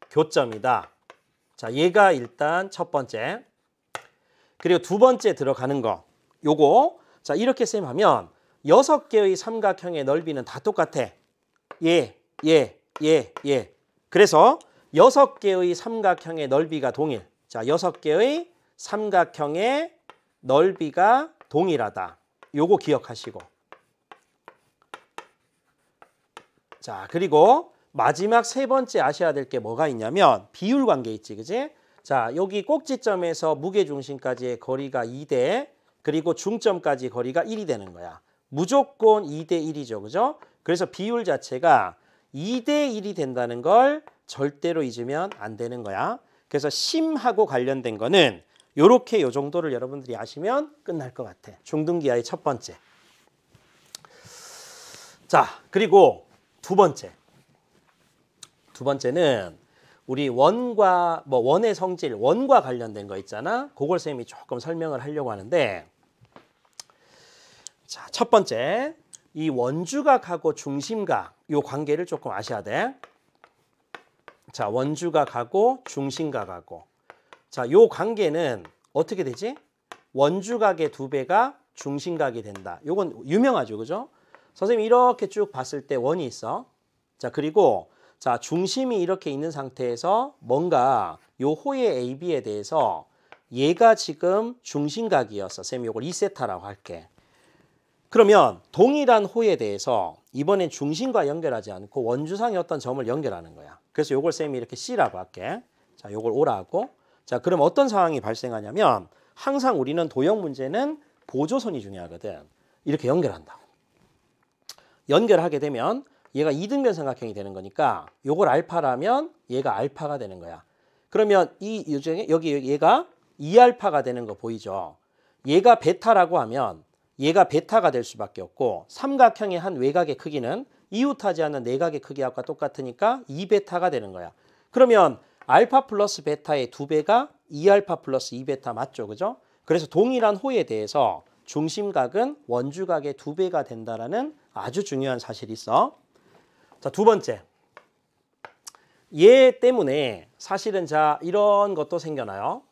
교점이다. 자, 얘가 일단 첫 번째. 그리고 두 번째 들어가는 거. 요거. 자, 이렇게 쌤 하면 6개의 삼각형의 넓이는 다 똑같아. 얘. 그래서 6개의 삼각형의 넓이가 동일. 자, 6개의 삼각형의 넓이가 동일하다. 요거 기억하시고. 자, 그리고 마지막 세 번째 아셔야 될 게 뭐가 있냐면 비율 관계 있지, 그지? 자, 여기 꼭지점에서 무게중심까지의 거리가 2대, 그리고 중점까지 거리가 1이 되는 거야. 무조건 2대 1이죠, 그죠? 그래서 비율 자체가 2대 1이 된다는 걸 절대로 잊으면 안 되는 거야. 그래서 심하고 관련된 거는 요렇게 요 정도를 여러분들이 아시면 끝날 것 같아. 중등기하의 첫 번째. 자, 그리고 두 번째는 우리 원과 원의 성질, 원과 관련된 거 있잖아. 그걸 쌤이 조금 설명을 하려고 하는데, 자, 첫 번째, 이 원주각하고 중심각 요 관계를 조금 아셔야 돼. 자, 원주각하고 중심각하고, 자, 요 관계는 어떻게 되지? 원주각의 2배가 중심각이 된다. 요건 유명하죠, 그죠? 선생님이 이렇게 쭉 봤을 때 원이 있어. 자, 그리고 자, 중심이 이렇게 있는 상태에서 뭔가 요 호의 AB에 대해서 얘가 지금 중심각이었어. 쌤이 요걸 2세타라고 할게. 그러면 동일한 호에 대해서 이번엔 중심과 연결하지 않고 원주상의 어떤 점을 연결하는 거야. 그래서 요걸 쌤이 이렇게 C라고 할게. 자, 요걸 O라 하고. 자, 그럼 어떤 상황이 발생하냐면 항상 우리는 도형 문제는 보조선이 중요하거든. 이렇게 연결한다고. 연결하게 되면 얘가 이등변 삼각형이 되는 거니까 요걸 알파라면 얘가 알파가 되는 거야. 그러면 여기 얘가 2알파가 되는 거 보이죠? 얘가 베타라고 하면 얘가 베타가 될 수밖에 없고, 삼각형의 한 외곽의 크기는 이웃하지 않는 내각의 크기와 똑같으니까 2베타가 되는 거야. 그러면 알파 플러스 베타의 2배가 2알파 플러스 2베타 맞죠? 그죠? 그래서 동일한 호에 대해서 중심각은 원주각의 2배가 된다라는 아주 중요한 사실이 있어. 자, 두 번째. 얘 때문에 사실은 자, 이런 것도 생겨나요.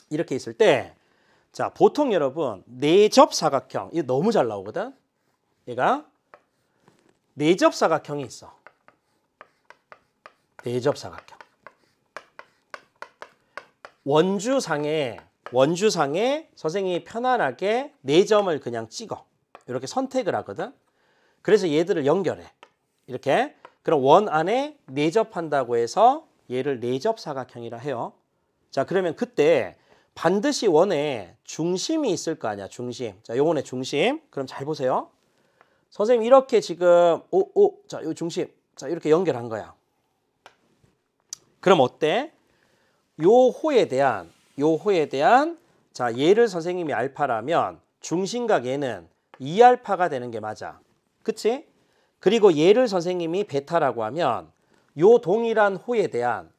이렇게 있을 때, 자, 보통 여러분 내접사각형, 이거 너무 잘 나오거든. 얘가 내접사각형이 있어. 내접사각형. 원주상에 선생님이 편안하게 4점을 그냥 찍어. 이렇게 선택을 하거든. 그래서 얘들을 연결해. 이렇게. 그럼 원 안에 내접한다고 해서 얘를 내접사각형이라 해요. 자, 그러면 그때 반드시 원에 중심이 있을 거 아니야, 중심. 자, 요번에 중심. 그럼 잘 보세요. 선생님 이렇게 지금 자, 요 중심. 자, 이렇게 연결한 거야. 그럼 어때? 요 호에 대한 자, 얘를 선생님이 알파라면 중심각 얘는 2알파가 되는 게 맞아. 그치? 그리고 얘를 선생님이 베타라고 하면 요 동일한 호에 대한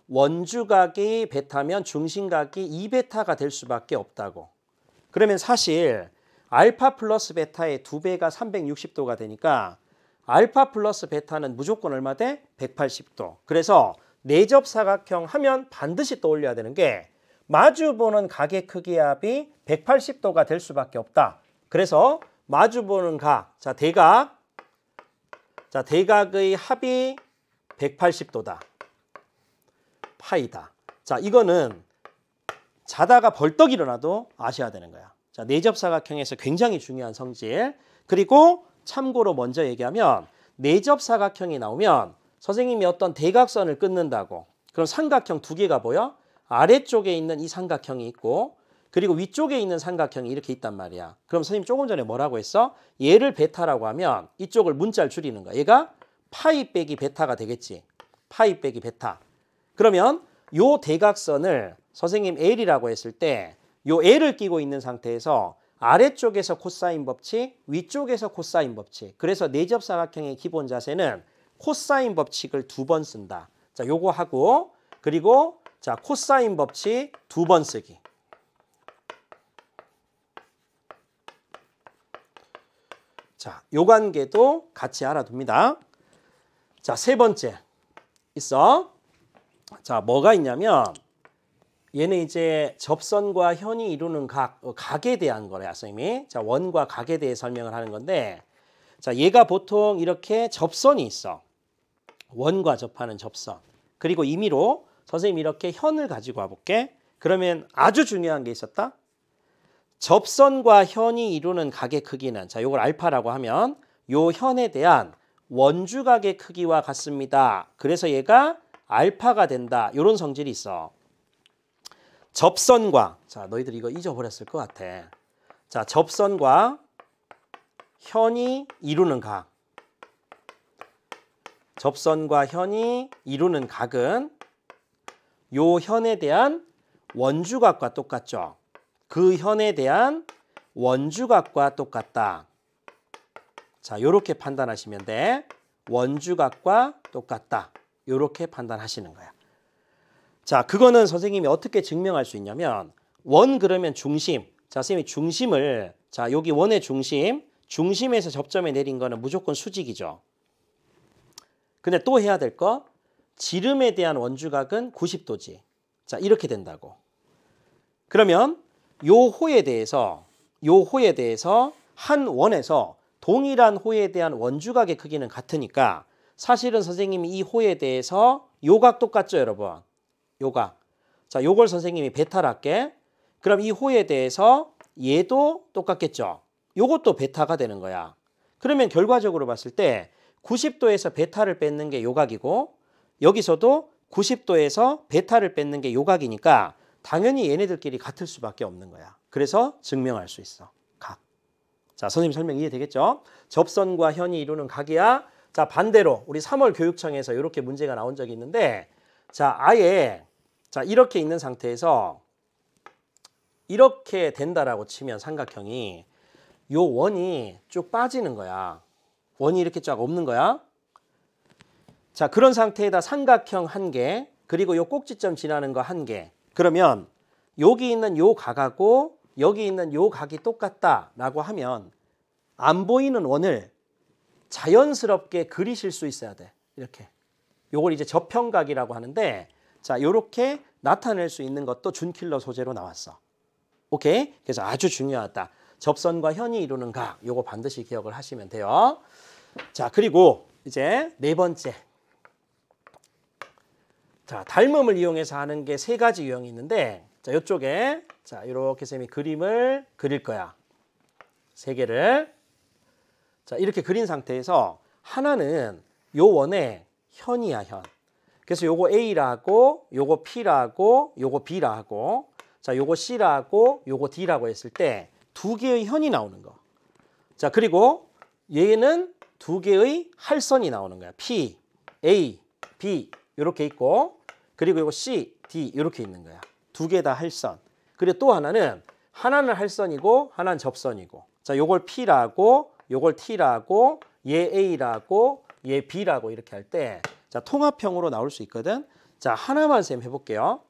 원주각이 베타면 중심각이 2베타가 될 수밖에 없다고. 그러면 사실 알파 플러스 베타의 2배가 360도가 되니까 알파 플러스 베타는 무조건 얼마 돼? 180도. 그래서 내접사각형 하면 반드시 떠올려야 되는 게 마주보는 각의 크기의 합이 180도가 될 수밖에 없다. 그래서 마주보는 각, 자, 대각의 합이 180도다. 파이다. 자, 이거는 자다가 벌떡 일어나도 아셔야 되는 거야. 자, 내접사각형에서 굉장히 중요한 성질. 그리고 참고로 먼저 얘기하면 내접사각형이 나오면 선생님이 어떤 대각선을 끊는다고. 그럼 삼각형 두 개가 보여? 아래쪽에 있는 이 삼각형이 있고 그리고 위쪽에 있는 삼각형이 이렇게 있단 말이야. 그럼 선생님 조금 전에 뭐라고 했어? 얘를 베타라고 하면 이쪽을 문자를 줄이는 거야. 얘가 파이 빼기 베타가 되겠지. 파이 빼기 베타. 그러면 요 대각선을 선생님 L이라고 했을 때 요 L을 끼고 있는 상태에서 아래쪽에서 코사인 법칙, 위쪽에서 코사인 법칙. 그래서 내접사각형의 기본 자세는 코사인 법칙을 2번 쓴다. 자, 요거 하고 그리고 자, 코사인 법칙 2번 쓰기. 자, 요 관계도 같이 알아둡니다. 자, 세 번째 있어. 자, 뭐가 있냐면 얘는 이제 접선과 현이 이루는 각에 대한 거래요, 선생님이. 자, 원과 각에 대해 설명을 하는 건데 자, 얘가 보통 이렇게 접선이 있어. 원과 접하는 접선. 그리고 임의로 선생님 이렇게 현을 가지고 와볼게. 그러면 아주 중요한 게 있었다. 접선과 현이 이루는 각의 크기는 자, 요걸 알파라고 하면 요 현에 대한 원주각의 크기와 같습니다. 그래서 얘가 알파가 된다. 요런 성질이 있어. 접선과 자, 너희들 이거 잊어버렸을 것 같아. 자, 접선과 현이 이루는 각. 접선과 현이 이루는 각은 요 현에 대한 원주각과 똑같죠. 그 현에 대한 원주각과 똑같다. 자, 요렇게 판단하시면 돼. 원주각과 똑같다. 요렇게 판단하시는 거야. 자, 그거는 선생님이 어떻게 증명할 수 있냐면 원 그러면 중심. 자, 선생님이 중심을 자, 여기 원의 중심, 중심에서 접점에 내린 거는 무조건 수직이죠. 근데 또 해야 될 거 지름에 대한 원주각은 90도지. 자, 이렇게 된다고. 그러면 요 호에 대해서 한 원에서 동일한 호에 대한 원주각의 크기는 같으니까 사실은 선생님이 이 호에 대해서 요 각 똑같죠, 여러분? 요 각. 자, 요걸 선생님이 베타를 할게. 그럼 이 호에 대해서 얘도 똑같겠죠? 요것도 베타가 되는 거야. 그러면 결과적으로 봤을 때 90도에서 베타를 뺏는 게 요 각이고 여기서도 90도에서 베타를 뺏는 게 요 각이니까 당연히 얘네들끼리 같을 수밖에 없는 거야. 그래서 증명할 수 있어. 각. 자, 선생님 설명 이해되겠죠? 접선과 현이 이루는 각이야. 자, 반대로 우리 3월 교육청에서 이렇게 문제가 나온 적이 있는데 자, 아예 자, 이렇게 있는 상태에서 이렇게 된다라고 치면 삼각형이 요 원이 쭉 빠지는 거야. 원이 이렇게 쫙 없는 거야. 자, 그런 상태에다 삼각형 1개 그리고 요 꼭지점 지나는 거 1개. 그러면 여기 있는 요 각하고 여기 있는 요 각이 똑같다라고 하면 안 보이는 원을 자연스럽게 그리실 수 있어야 돼. 이렇게. 요걸 이제 접형각이라고 하는데 자, 요렇게 나타낼 수 있는 것도 준킬러 소재로 나왔어. 오케이? 그래서 아주 중요하다. 접선과 현이 이루는 각. 요거 반드시 기억을 하시면 돼요. 자, 그리고 이제 네 번째. 자, 닮음을 이용해서 하는 게 3가지 유형이 있는데 자, 요쪽에 자, 이렇게 쌤이 그림을 그릴 거야. 3개를. 자, 이렇게 그린 상태에서 하나는 요 원의 현이야, 현. 그래서 요거 A라고, 요거 P라고, 요거 B라고, 자, 요거 C라고, 요거 D라고 했을 때 2개의 현이 나오는 거. 자, 그리고 얘는 2개의 할선이 나오는 거야. P, A, B 이렇게 있고 그리고 요거 C, D 이렇게 있는 거야. 2개 다 할선. 그리고 또 하나는 할선이고 하나는 접선이고. 자, 요걸 P라고, 요걸 T라고, 얘 A라고, 얘 B라고 이렇게 할 때 자, 통합형으로 나올 수 있거든. 자, 하나만 쌤 해볼게요.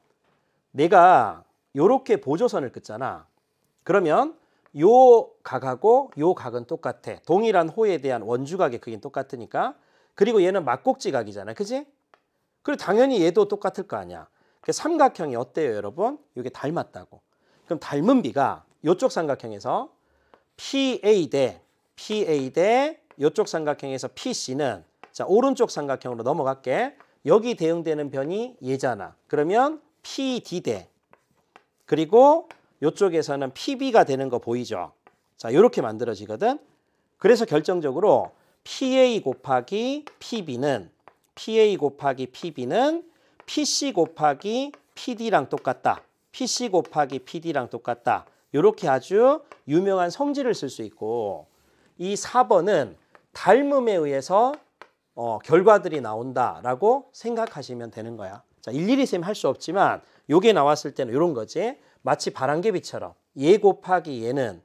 내가 요렇게 보조선을 긋잖아. 그러면 요 각하고 요 각은 똑같아. 동일한 호에 대한 원주각의 크기는 똑같으니까. 그리고 얘는 막곡지각이잖아. 그지? 그리고 당연히 얘도 똑같을 거 아니야. 그 삼각형이 어때요, 여러분? 이게 닮았다고. 그럼 닮은 비가 요쪽 삼각형에서 PA 대 요쪽 삼각형에서 PC는 자, 오른쪽 삼각형으로 넘어갈게. 여기 대응되는 변이 얘잖아. 그러면 PD 대 그리고 이쪽에서는 PB가 되는 거 보이죠? 자, 이렇게 만들어지거든. 그래서 결정적으로 PA 곱하기 PB는 PC 곱하기 PD랑 똑같다. PC 곱하기 PD랑 똑같다. 이렇게 아주 유명한 성질을 쓸 수 있고 이 4번은 닮음에 의해서 결과들이 나온다라고 생각하시면 되는 거야. 자, 일일이 쌤 할 수 없지만 요게 나왔을 때는 이런 거지. 마치 바람개비처럼 얘 곱하기 얘는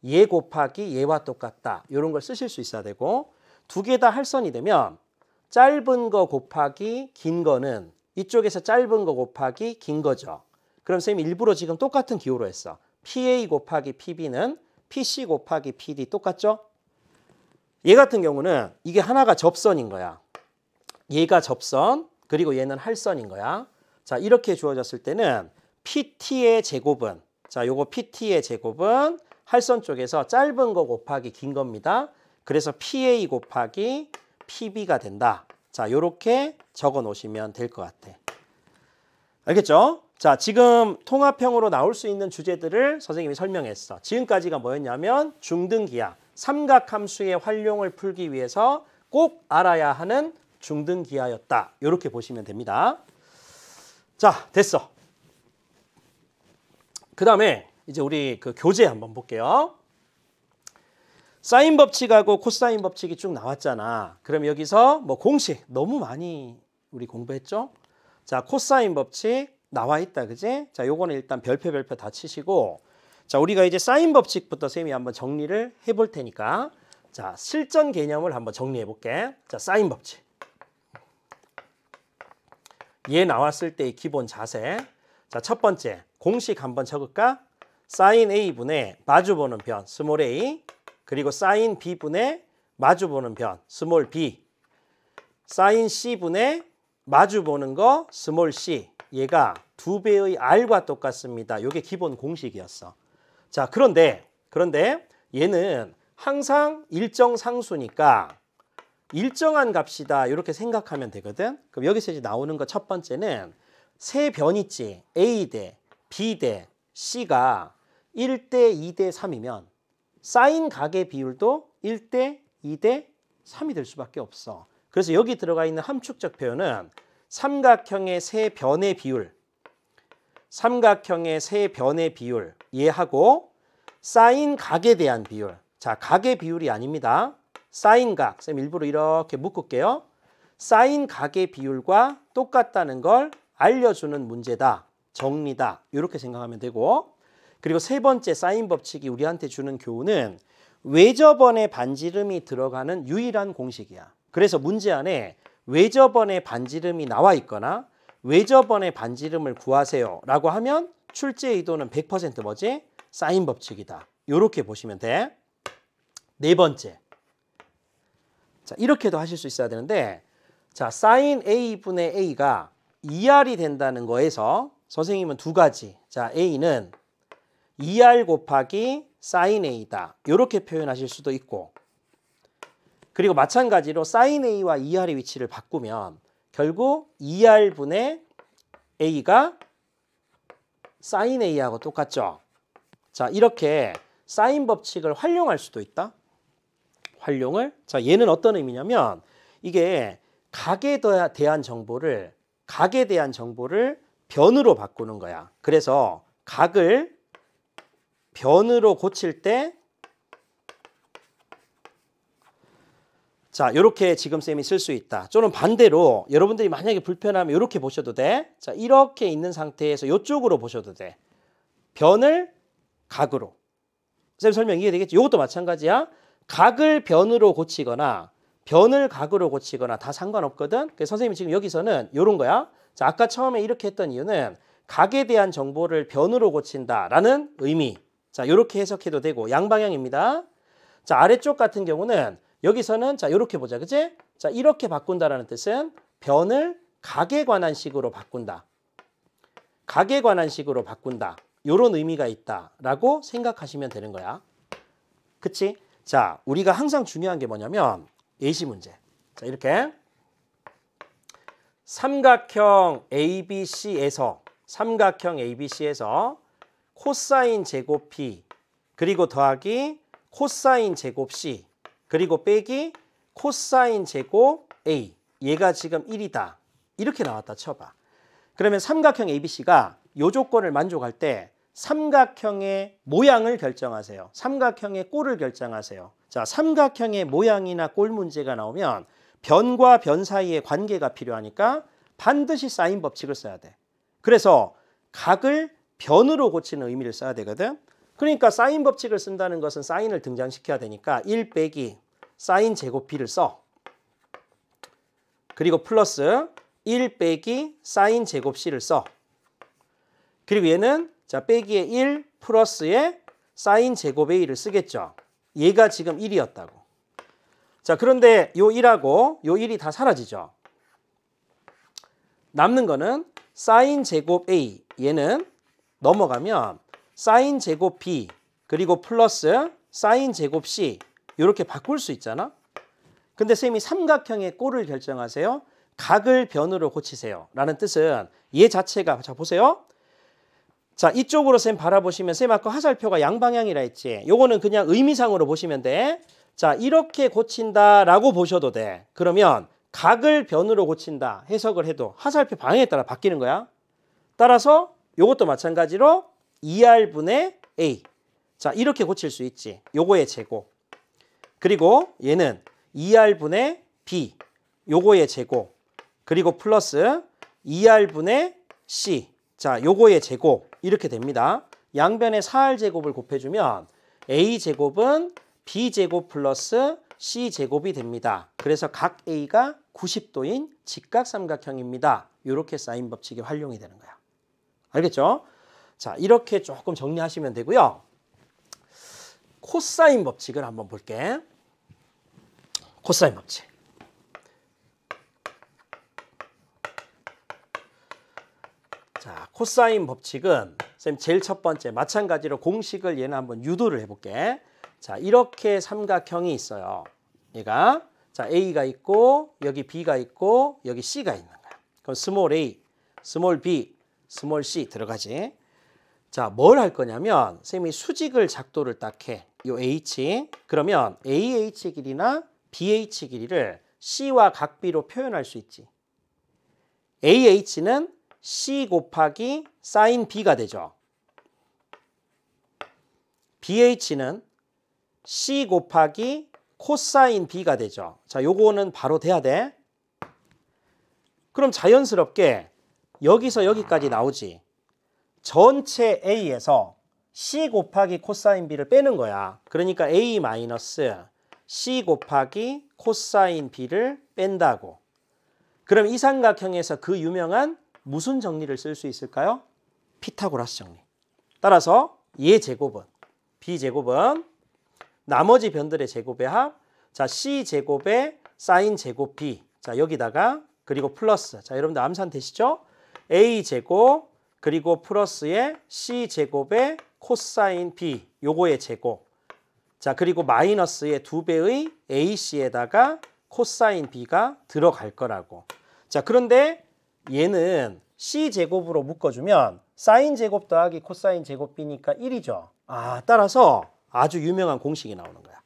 얘 곱하기 얘와 똑같다. 이런 걸 쓰실 수 있어야 되고 두 개 다 할선이 되면 짧은 거 곱하기 긴 거는 이쪽에서 짧은 거 곱하기 긴 거죠. 그럼 쌤이 일부러 지금 똑같은 기호로 했어. PA 곱하기 PB는 PC 곱하기 PD 똑같죠? 얘 같은 경우는 이게 하나가 접선인 거야. 얘가 접선 그리고 얘는 할선인 거야. 자, 이렇게 주어졌을 때는 PT의 제곱은 자, 요거 PT의 제곱은 할선 쪽에서 짧은 거 곱하기 긴 겁니다. 그래서 PA 곱하기 PB가 된다. 자, 요렇게 적어 놓으시면 될 것 같아. 알겠죠? 자, 지금 통합형으로 나올 수 있는 주제들을 선생님이 설명했어. 지금까지가 뭐였냐면 중등기하, 삼각함수의 활용을 풀기 위해서 꼭 알아야 하는 중등기하였다. 이렇게 보시면 됩니다. 자, 됐어. 그 다음에 이제 우리 그 교재 한번 볼게요. 사인 법칙하고 코사인 법칙이 쭉 나왔잖아. 그럼 여기서 뭐 공식 너무 많이 우리 공부했죠? 자, 코사인 법칙 나와 있다, 그지? 자, 요거는 일단 별표 다 치시고, 자, 우리가 이제 사인 법칙부터 쌤이 한번 정리를 해볼 테니까, 자, 실전 개념을 한번 정리해 볼게. 자, 사인 법칙. 얘 나왔을 때의 기본 자세. 자, 첫 번째 공식 한번 적을까? 사인 A분의 마주보는 변 스몰 a, 그리고 사인 B분의 마주보는 변 스몰 b, 사인 C분의 마주보는 거 스몰 c. 얘가 2배의 r과 똑같습니다. 이게 기본 공식이었어. 자, 그런데 얘는 항상 일정 상수니까 일정한 값이다 이렇게 생각하면 되거든. 그럼 여기서 이제 나오는 거 첫 번째는 세 변 있지. A 대 B 대 C가 1대 2대 3이면 사인 각의 비율도 1대 2대 3이 될 수밖에 없어. 그래서 여기 들어가 있는 함축적 표현은 삼각형의 세 변의 비율, 얘하고 사인 각에 대한 비율. 자, 각의 비율이 아닙니다. 사인 각, 쌤 일부러 이렇게 묶을게요. 사인 각의 비율과 똑같다는 걸 알려주는 문제다, 정리다, 이렇게 생각하면 되고, 그리고 세 번째 사인 법칙이 우리한테 주는 교훈은 외접원의 반지름이 들어가는 유일한 공식이야. 그래서 문제 안에 외접원의 반지름이 나와 있거나 외접원의 반지름을 구하세요 라고 하면 출제 의도는 100% 뭐지? 사인 법칙이다. 이렇게 보시면 돼. 네 번째. 자, 이렇게도 하실 수 있어야 되는데, 자, 사인 A분의 A가 2R이 된다는 거에서 선생님은 두 가지. 자, A는 2R 곱하기 사인 A다. 이렇게 표현하실 수도 있고, 그리고 마찬가지로 사인 A와 2R의 위치를 바꾸면 결국 2R분의 A가 사인 A하고 똑같죠. 자, 이렇게 사인 법칙을 활용할 수도 있다. 활용을. 자, 얘는 어떤 의미냐면 이게 각에 대한 정보를 변으로 바꾸는 거야. 그래서 각을 변으로 고칠 때, 자, 이렇게 지금 쌤이 쓸 수 있다. 또는 반대로 여러분들이 만약에 불편하면 이렇게 보셔도 돼. 자, 이렇게 있는 상태에서 이쪽으로 보셔도 돼. 변을 각으로. 쌤 설명 이해되겠지? 이것도 마찬가지야. 각을 변으로 고치거나 변을 각으로 고치거나 다 상관없거든. 그래서 선생님이 지금 여기서는 이런 거야. 자, 아까 처음에 이렇게 했던 이유는 각에 대한 정보를 변으로 고친다라는 의미. 자, 이렇게 해석해도 되고 양방향입니다. 자, 아래쪽 같은 경우는 여기서는 자, 이렇게 보자. 그치? 자, 이렇게 바꾼다라는 뜻은 변을 각에 관한 식으로 바꾼다. 각에 관한 식으로 바꾼다. 이런 의미가 있다라고 생각하시면 되는 거야. 그치? 자, 우리가 항상 중요한 게 뭐냐면 예시 문제. 자, 이렇게 삼각형 ABC에서 코사인 제곱 B 그리고 더하기 코사인 제곱 C 그리고 빼기 코사인 제곱 A. 얘가 지금 1이다. 이렇게 나왔다 쳐봐. 그러면 삼각형 ABC가 요 조건을 만족할 때 삼각형의 모양을 결정하세요. 삼각형의 꼴을 결정하세요. 자, 삼각형의 모양이나 꼴 문제가 나오면 변과 변 사이의 관계가 필요하니까 반드시 사인 법칙을 써야 돼. 그래서 각을 변으로 고치는 의미를 써야 되거든. 그러니까 사인 법칙을 쓴다는 것은 사인을 등장시켜야 되니까 1 빼기 사인 제곱 B를 써. 그리고 플러스 1 빼기 사인 제곱 C를 써. 그리고 얘는 자 빼기에 1 플러스에 사인 제곱 A를 쓰겠죠. 얘가 지금 1이었다고. 자, 그런데 요 1하고 요 1이 다 사라지죠. 남는 거는 사인 제곱 A. 얘는 넘어가면 사인 제곱 B 그리고 플러스 사인 제곱 C 이렇게 바꿀 수 있잖아. 근데 쌤이 삼각형의 꼴을 결정하세요. 각을 변으로 고치세요. 라는 뜻은 얘 자체가 자 보세요. 자, 이쪽으로 쌤 바라보시면 쌤 아까 화살표가 양방향이라 했지. 요거는 그냥 의미상으로 보시면 돼. 자, 이렇게 고친다라고 보셔도 돼. 그러면 각을 변으로 고친다 해석을 해도 화살표 방향에 따라 바뀌는 거야. 따라서 요것도 마찬가지로 2R분의 A. 자, 이렇게 고칠 수 있지. 요거의 제곱. 그리고 얘는 2R분의 B. 요거의 제곱. 그리고 플러스 2R분의 C. 자, 요거의 제곱. 이렇게 됩니다. 양변에 4R제곱을 곱해주면 A제곱은 B제곱 플러스 C제곱이 됩니다. 그래서 각 A가 90도인 직각삼각형입니다. 이렇게 사인 법칙이 활용이 되는 거야. 알겠죠? 자, 이렇게 조금 정리하시면 되고요. 코사인 법칙을 한번 볼게. 코사인 법칙. 자, 코사인 법칙은 쌤 제일 첫 번째 마찬가지로 공식을 얘는 한번 유도를 해볼게. 자, 이렇게 삼각형이 있어요. 얘가 자 A가 있고 여기 B가 있고 여기 C가 있는 거야. 그럼 스몰 a, 스몰 b, 스몰 c 들어가지. 자, 뭘 할 거냐면 쌤이 수직을 작도를 딱 해. 요 h 그러면 AH 길이나 BH 길이를 C와 각 B로 표현할 수 있지. AH는 C 곱하기 사인 B가 되죠. BH는 C 곱하기 코사인 B가 되죠. 자, 요거는 바로 돼야 돼. 그럼 자연스럽게 여기서 여기까지 나오지. 전체 A에서 C 곱하기 코사인 B를 빼는 거야. 그러니까 A 마이너스 C 곱하기 코사인 B를 뺀다고. 그럼 이 삼각형에서 그 유명한 무슨 정리를 쓸 수 있을까요? 피타고라스 정리. 따라서 얘 제곱은 B제곱은 나머지 변들의 제곱의 합. 자, C제곱의 사인 제곱 B. 자, 여기다가 그리고 플러스. 자, 여러분들 암산 되시죠? A제곱 그리고 플러스의 C제곱의 코사인 B. 요거의 제곱. 자, 그리고 마이너스의 2배의 AC에다가 코사인 B가 들어갈 거라고. 자, 그런데 얘는 C제곱으로 묶어주면 사인 제곱 더하기 코사인 제곱 B니까 1이죠. 아, 따라서 아주 유명한 공식이 나오는 거야.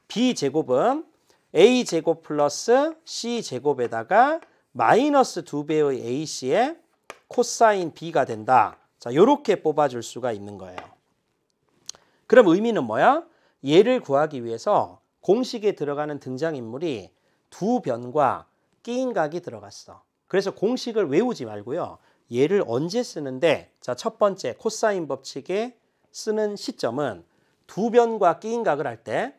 B제곱은 A제곱 플러스 C제곱에다가 마이너스 2배의 AC에 코사인 B가 된다. 자, 요렇게 뽑아줄 수가 있는 거예요. 그럼 의미는 뭐야? 얘를 구하기 위해서 공식에 들어가는 등장인물이 두 변과 끼인 각이 들어갔어. 그래서 공식을 외우지 말고요. 얘를 언제 쓰는데 자, 첫 번째 코사인 법칙에 쓰는 시점은 두 변과 끼인 각을 할 때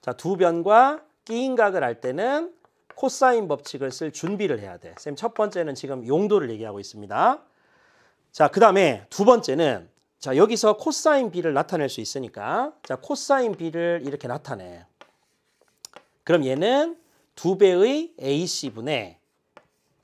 자, 두 변과 끼인 각을 할 때는 코사인 법칙을 쓸 준비를 해야 돼. 쌤 첫 번째는 지금 용도를 얘기하고 있습니다. 자, 그 다음에 두 번째는 자, 여기서 코사인 B를 나타낼 수 있으니까 자, 코사인 B를 이렇게 나타내. 그럼 얘는 2배의 AC분의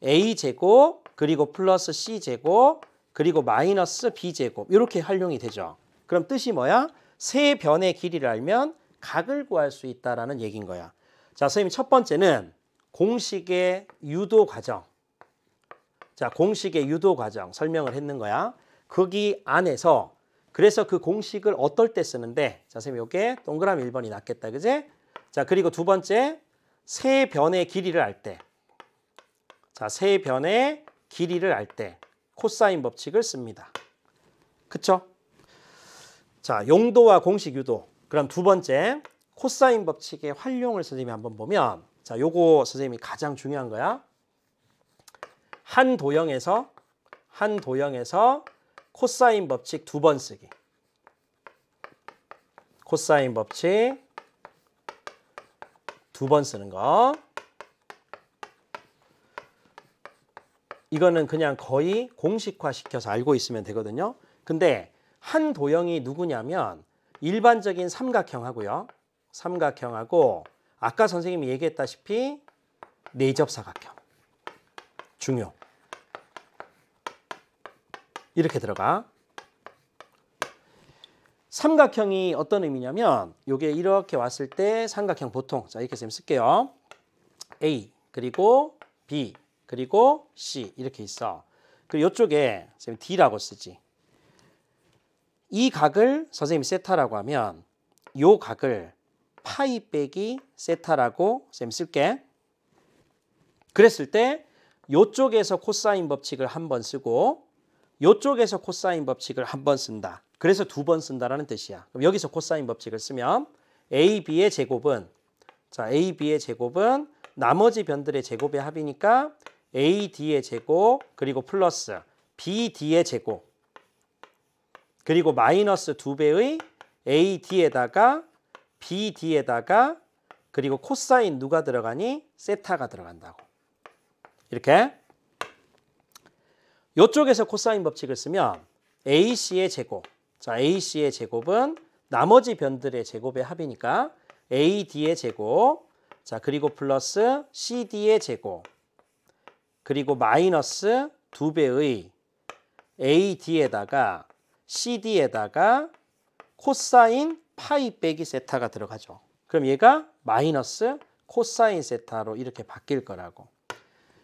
A제곱 그리고 플러스 C제곱 그리고 마이너스 B제곱 이렇게 활용이 되죠. 그럼 뜻이 뭐야? 세 변의 길이를 알면 각을 구할 수 있다라는 얘기인 거야. 자, 선생님 첫 번째는 공식의 유도 과정. 자, 공식의 유도 과정 설명을 했는 거야. 거기 안에서 그래서 그 공식을 어떨 때 쓰는데 자, 선생님 요게 동그라미 1번이 낫겠다. 그제? 자, 그리고 두 번째, 세 변의 길이를 알 때. 자, 세 변의 길이를 알 때 코사인 법칙을 씁니다. 그쵸? 자, 용도와 공식 유도. 그럼 두 번째, 코사인 법칙의 활용을 선생님이 한번 보면, 자, 요거 선생님이 가장 중요한 거야. 한 도형에서 코사인 법칙 두 번 쓰기. 코사인 법칙 두 번 쓰는 거. 이거는 그냥 거의 공식화 시켜서 알고 있으면 되거든요. 근데 한 도형이 누구냐면 일반적인 삼각형하고요. 삼각형하고 아까 선생님이 얘기했다시피 내접사각형. 중요. 이렇게 들어가. 삼각형이 어떤 의미냐면 이게 이렇게 왔을 때 삼각형 보통 자 이렇게 쌤 쓸게요. A 그리고 B 그리고 C 이렇게 있어. 그리고 이쪽에 쌤 D라고 쓰지. 이 각을 선생님이 세타라고 하면 이 각을 파이 빼기 세타라고 쌤 쓸게. 그랬을 때 이쪽에서 코사인 법칙을 한 번 쓰고 이쪽에서 코사인 법칙을 한 번 쓴다. 그래서 두 번 쓴다라는 뜻이야. 그럼 여기서 코사인 법칙을 쓰면 AB의 제곱은 자 AB의 제곱은 나머지 변들의 제곱의 합이니까 AD의 제곱 그리고 플러스 BD의 제곱 그리고 마이너스 2배의 AD에다가 BD에다가 그리고 코사인 누가 들어가니? 세타가 들어간다고. 이렇게 이쪽에서 코사인 법칙을 쓰면 AC의 제곱 자, AC의 제곱은 나머지 변들의 제곱의 합이니까 AD의 제곱, 자, 그리고 플러스 CD의 제곱, 그리고 마이너스 2배의 AD에다가 CD에다가 코사인 파이 빼기 세타가 들어가죠. 그럼 얘가 마이너스 코사인 세타로 이렇게 바뀔 거라고.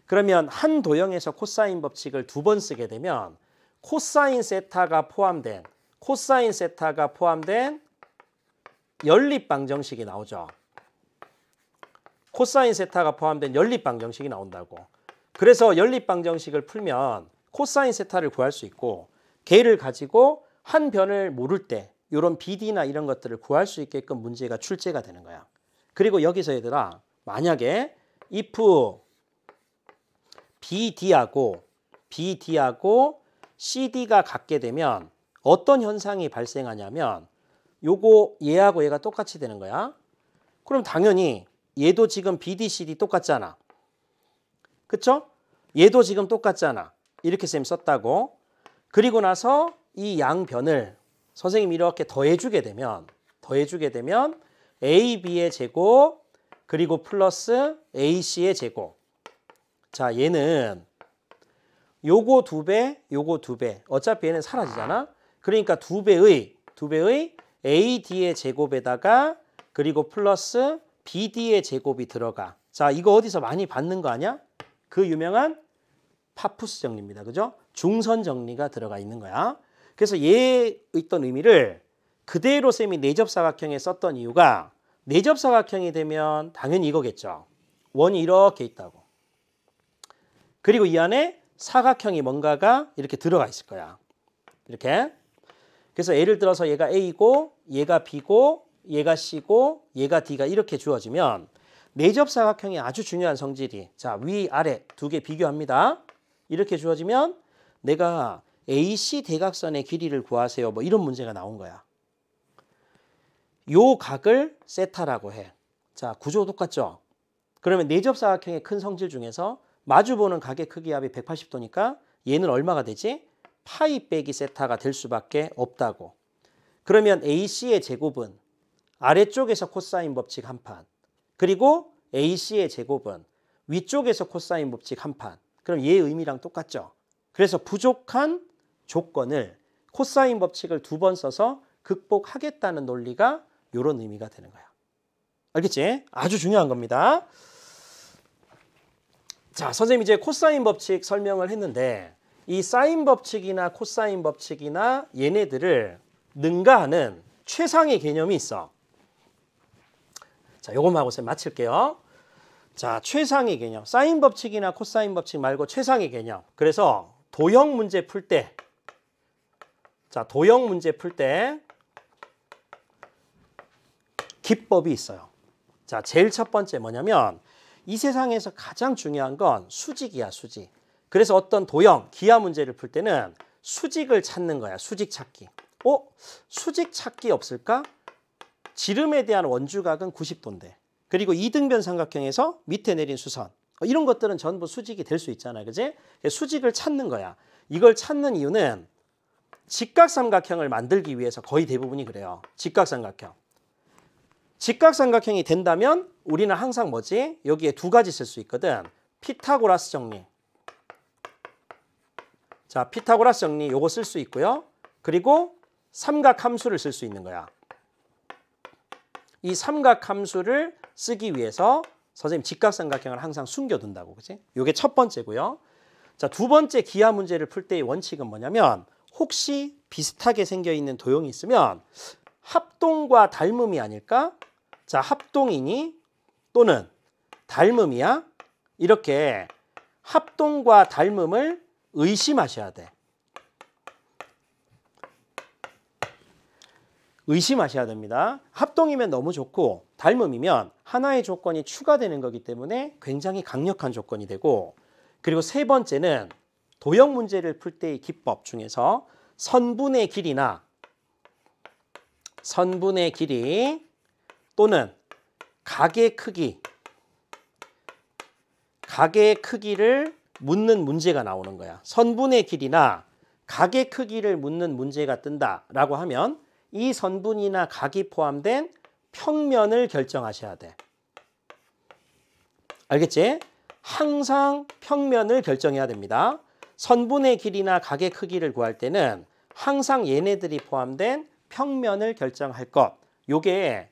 그러면 한 도형에서 코사인 법칙을 두 번 쓰게 되면 코사인 세타가 포함된 연립방정식이 나오죠. 코사인 세타가 포함된 연립방정식이 나온다고. 그래서 연립방정식을 풀면 코사인 세타를 구할 수 있고 걔를 가지고 한 변을 모를 때 이런 BD나 이런 것들을 구할 수 있게끔 문제가 출제가 되는 거야. 그리고 여기서 얘들아 만약에 if BD하고 CD가 같게 되면 어떤 현상이 발생하냐면 요거 얘하고 얘가 똑같이 되는 거야. 그럼 당연히 얘도 지금 BD, CD 똑같잖아. 그쵸? 얘도 지금 똑같잖아. 이렇게 쌤 썼다고. 그리고 나서 이 양변을 선생님이 이렇게 더해주게 되면 AB의 제곱 그리고 플러스 AC의 제곱. 자, 얘는 요거 2배, 요거 2배. 어차피 얘는 사라지잖아. 그러니까 2배의 AD의 제곱에다가 그리고 플러스 BD의 제곱이 들어가. 자, 이거 어디서 많이 받는 거 아니야? 그 유명한 파푸스 정리입니다. 그죠? 중선 정리가 들어가 있는 거야. 그래서 얘에 있던 의미를 그대로 쌤이 내접사각형에 썼던 이유가 내접사각형이 되면 당연히 이거겠죠. 원이 이렇게 있다고. 그리고 이 안에 사각형이 뭔가가 이렇게 들어가 있을 거야. 이렇게. 그래서 예를 들어서 얘가 A고 얘가 B고 얘가 C고 얘가 D가 이렇게 주어지면 내접사각형이 아주 중요한 성질이 자, 위, 아래 두 개 비교합니다. 이렇게 주어지면 내가 AC 대각선의 길이를 구하세요. 뭐 이런 문제가 나온 거야. 요 각을 세타라고 해. 자, 구조 똑같죠? 그러면 내접사각형의 큰 성질 중에서 마주보는 각의 크기 합이 180도니까 얘는 얼마가 되지? 파이 빼기 세타가 될 수밖에 없다고. 그러면 AC의 제곱은 아래쪽에서 코사인 법칙 한 판. 그리고 AC의 제곱은 위쪽에서 코사인 법칙 한 판. 그럼 얘의 의미랑 똑같죠? 그래서 부족한 조건을 코사인 법칙을 두 번 써서 극복하겠다는 논리가 이런 의미가 되는 거야. 알겠지? 아주 중요한 겁니다. 자, 선생님이 이제 코사인 법칙 설명을 했는데 이 사인 법칙이나 코사인 법칙이나 얘네들을 능가하는 최상의 개념이 있어. 자, 요것만 하고 마칠게요. 자, 최상위 개념. 사인 법칙이나 코사인 법칙 말고 최상위 개념. 그래서 도형 문제 풀 때, 자, 도형 문제 풀 때 기법이 있어요. 자, 제일 첫 번째 뭐냐면 이 세상에서 가장 중요한 건 수직이야, 수직. 그래서 어떤 도형, 기하 문제를 풀 때는 수직을 찾는 거야, 수직 찾기. 수직 찾기 없을까? 지름에 대한 원주각은 90도인데. 그리고 이등변 삼각형에서 밑에 내린 수선. 이런 것들은 전부 수직이 될 수 있잖아요. 그지? 수직을 찾는 거야. 이걸 찾는 이유는 직각삼각형을 만들기 위해서 거의 대부분이 그래요. 직각삼각형. 직각삼각형이 된다면 우리는 항상 뭐지? 여기에 두 가지 쓸 수 있거든. 피타고라스 정리. 자, 피타고라스 정리 요거 쓸 수 있고요. 그리고 삼각함수를 쓸 수 있는 거야. 이 삼각함수를 쓰기 위해서 선생님 직각삼각형을 항상 숨겨둔다고. 그치? 요게 첫 번째고요. 자, 두 번째 기하 문제를 풀 때의 원칙은 뭐냐면 혹시 비슷하게 생겨 있는 도형이 있으면 합동과 닮음이 아닐까? 자, 합동이니 또는 닮음이야? 이렇게 합동과 닮음을 의심하셔야 돼. 의심하셔야 됩니다. 합동이면 너무 좋고 닮음이면 하나의 조건이 추가되는 거기 때문에 굉장히 강력한 조건이 되고, 그리고 세 번째는 도형 문제를 풀 때의 기법 중에서 선분의 길이나 선분의 길이 또는 각의 크기, 각의 크기를 묻는 문제가 나오는 거야. 선분의 길이나 각의 크기를 묻는 문제가 뜬다라고 하면 이 선분이나 각이 포함된 평면을 결정하셔야 돼. 알겠지? 항상 평면을 결정해야 됩니다. 선분의 길이나 각의 크기를 구할 때는 항상 얘네들이 포함된 평면을 결정할 것. 요게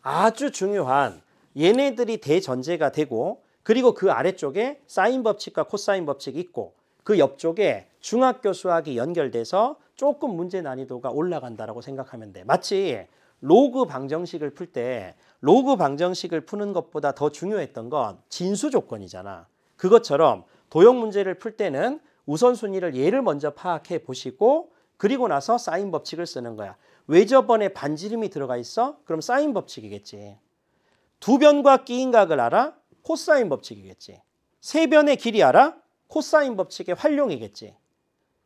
아주 중요한, 얘네들이 대전제가 되고, 그리고 그 아래쪽에 사인 법칙과 코사인 법칙이 있고 그 옆쪽에 중학교 수학이 연결돼서 조금 문제 난이도가 올라간다라고 생각하면 돼. 마치 로그 방정식을 풀 때 로그 방정식을 푸는 것보다 더 중요했던 건 진수 조건이잖아. 그것처럼 도형 문제를 풀 때는 우선순위를 얘를 먼저 파악해 보시고 그리고 나서 사인 법칙을 쓰는 거야. 왜 저번에 반지름이 들어가 있어? 그럼 사인 법칙이겠지. 두 변과 끼인 각을 알아? 코사인 법칙이겠지. 세 변의 길이 알아? 코사인 법칙의 활용이겠지.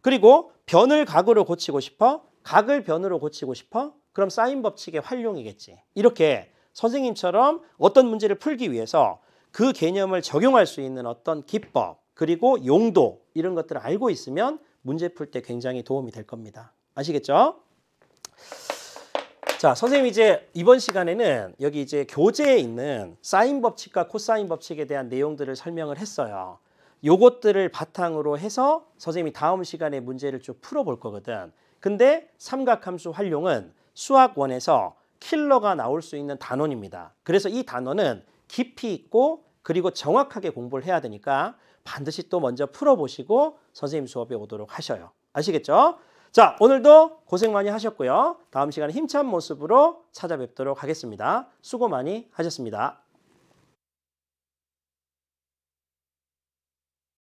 그리고 변을 각으로 고치고 싶어? 각을 변으로 고치고 싶어? 그럼 사인 법칙의 활용이겠지. 이렇게 선생님처럼 어떤 문제를 풀기 위해서 그 개념을 적용할 수 있는 어떤 기법, 그리고 용도, 이런 것들을 알고 있으면 문제 풀 때 굉장히 도움이 될 겁니다. 아시겠죠? 자, 선생님 이제 이번 시간에는 여기 이제 교재에 있는 사인 법칙과 코사인 법칙에 대한 내용들을 설명을 했어요. 요것들을 바탕으로 해서 선생님이 다음 시간에 문제를 쭉 풀어볼 거거든. 근데 삼각함수 활용은 수학 1에서 킬러가 나올 수 있는 단원입니다. 그래서 이 단원은 깊이 있고 그리고 정확하게 공부를 해야 되니까 반드시 또 먼저 풀어보시고 선생님 수업에 오도록 하셔요. 아시겠죠? 자, 오늘도 고생 많이 하셨고요. 다음 시간에 힘찬 모습으로 찾아뵙도록 하겠습니다. 수고 많이 하셨습니다.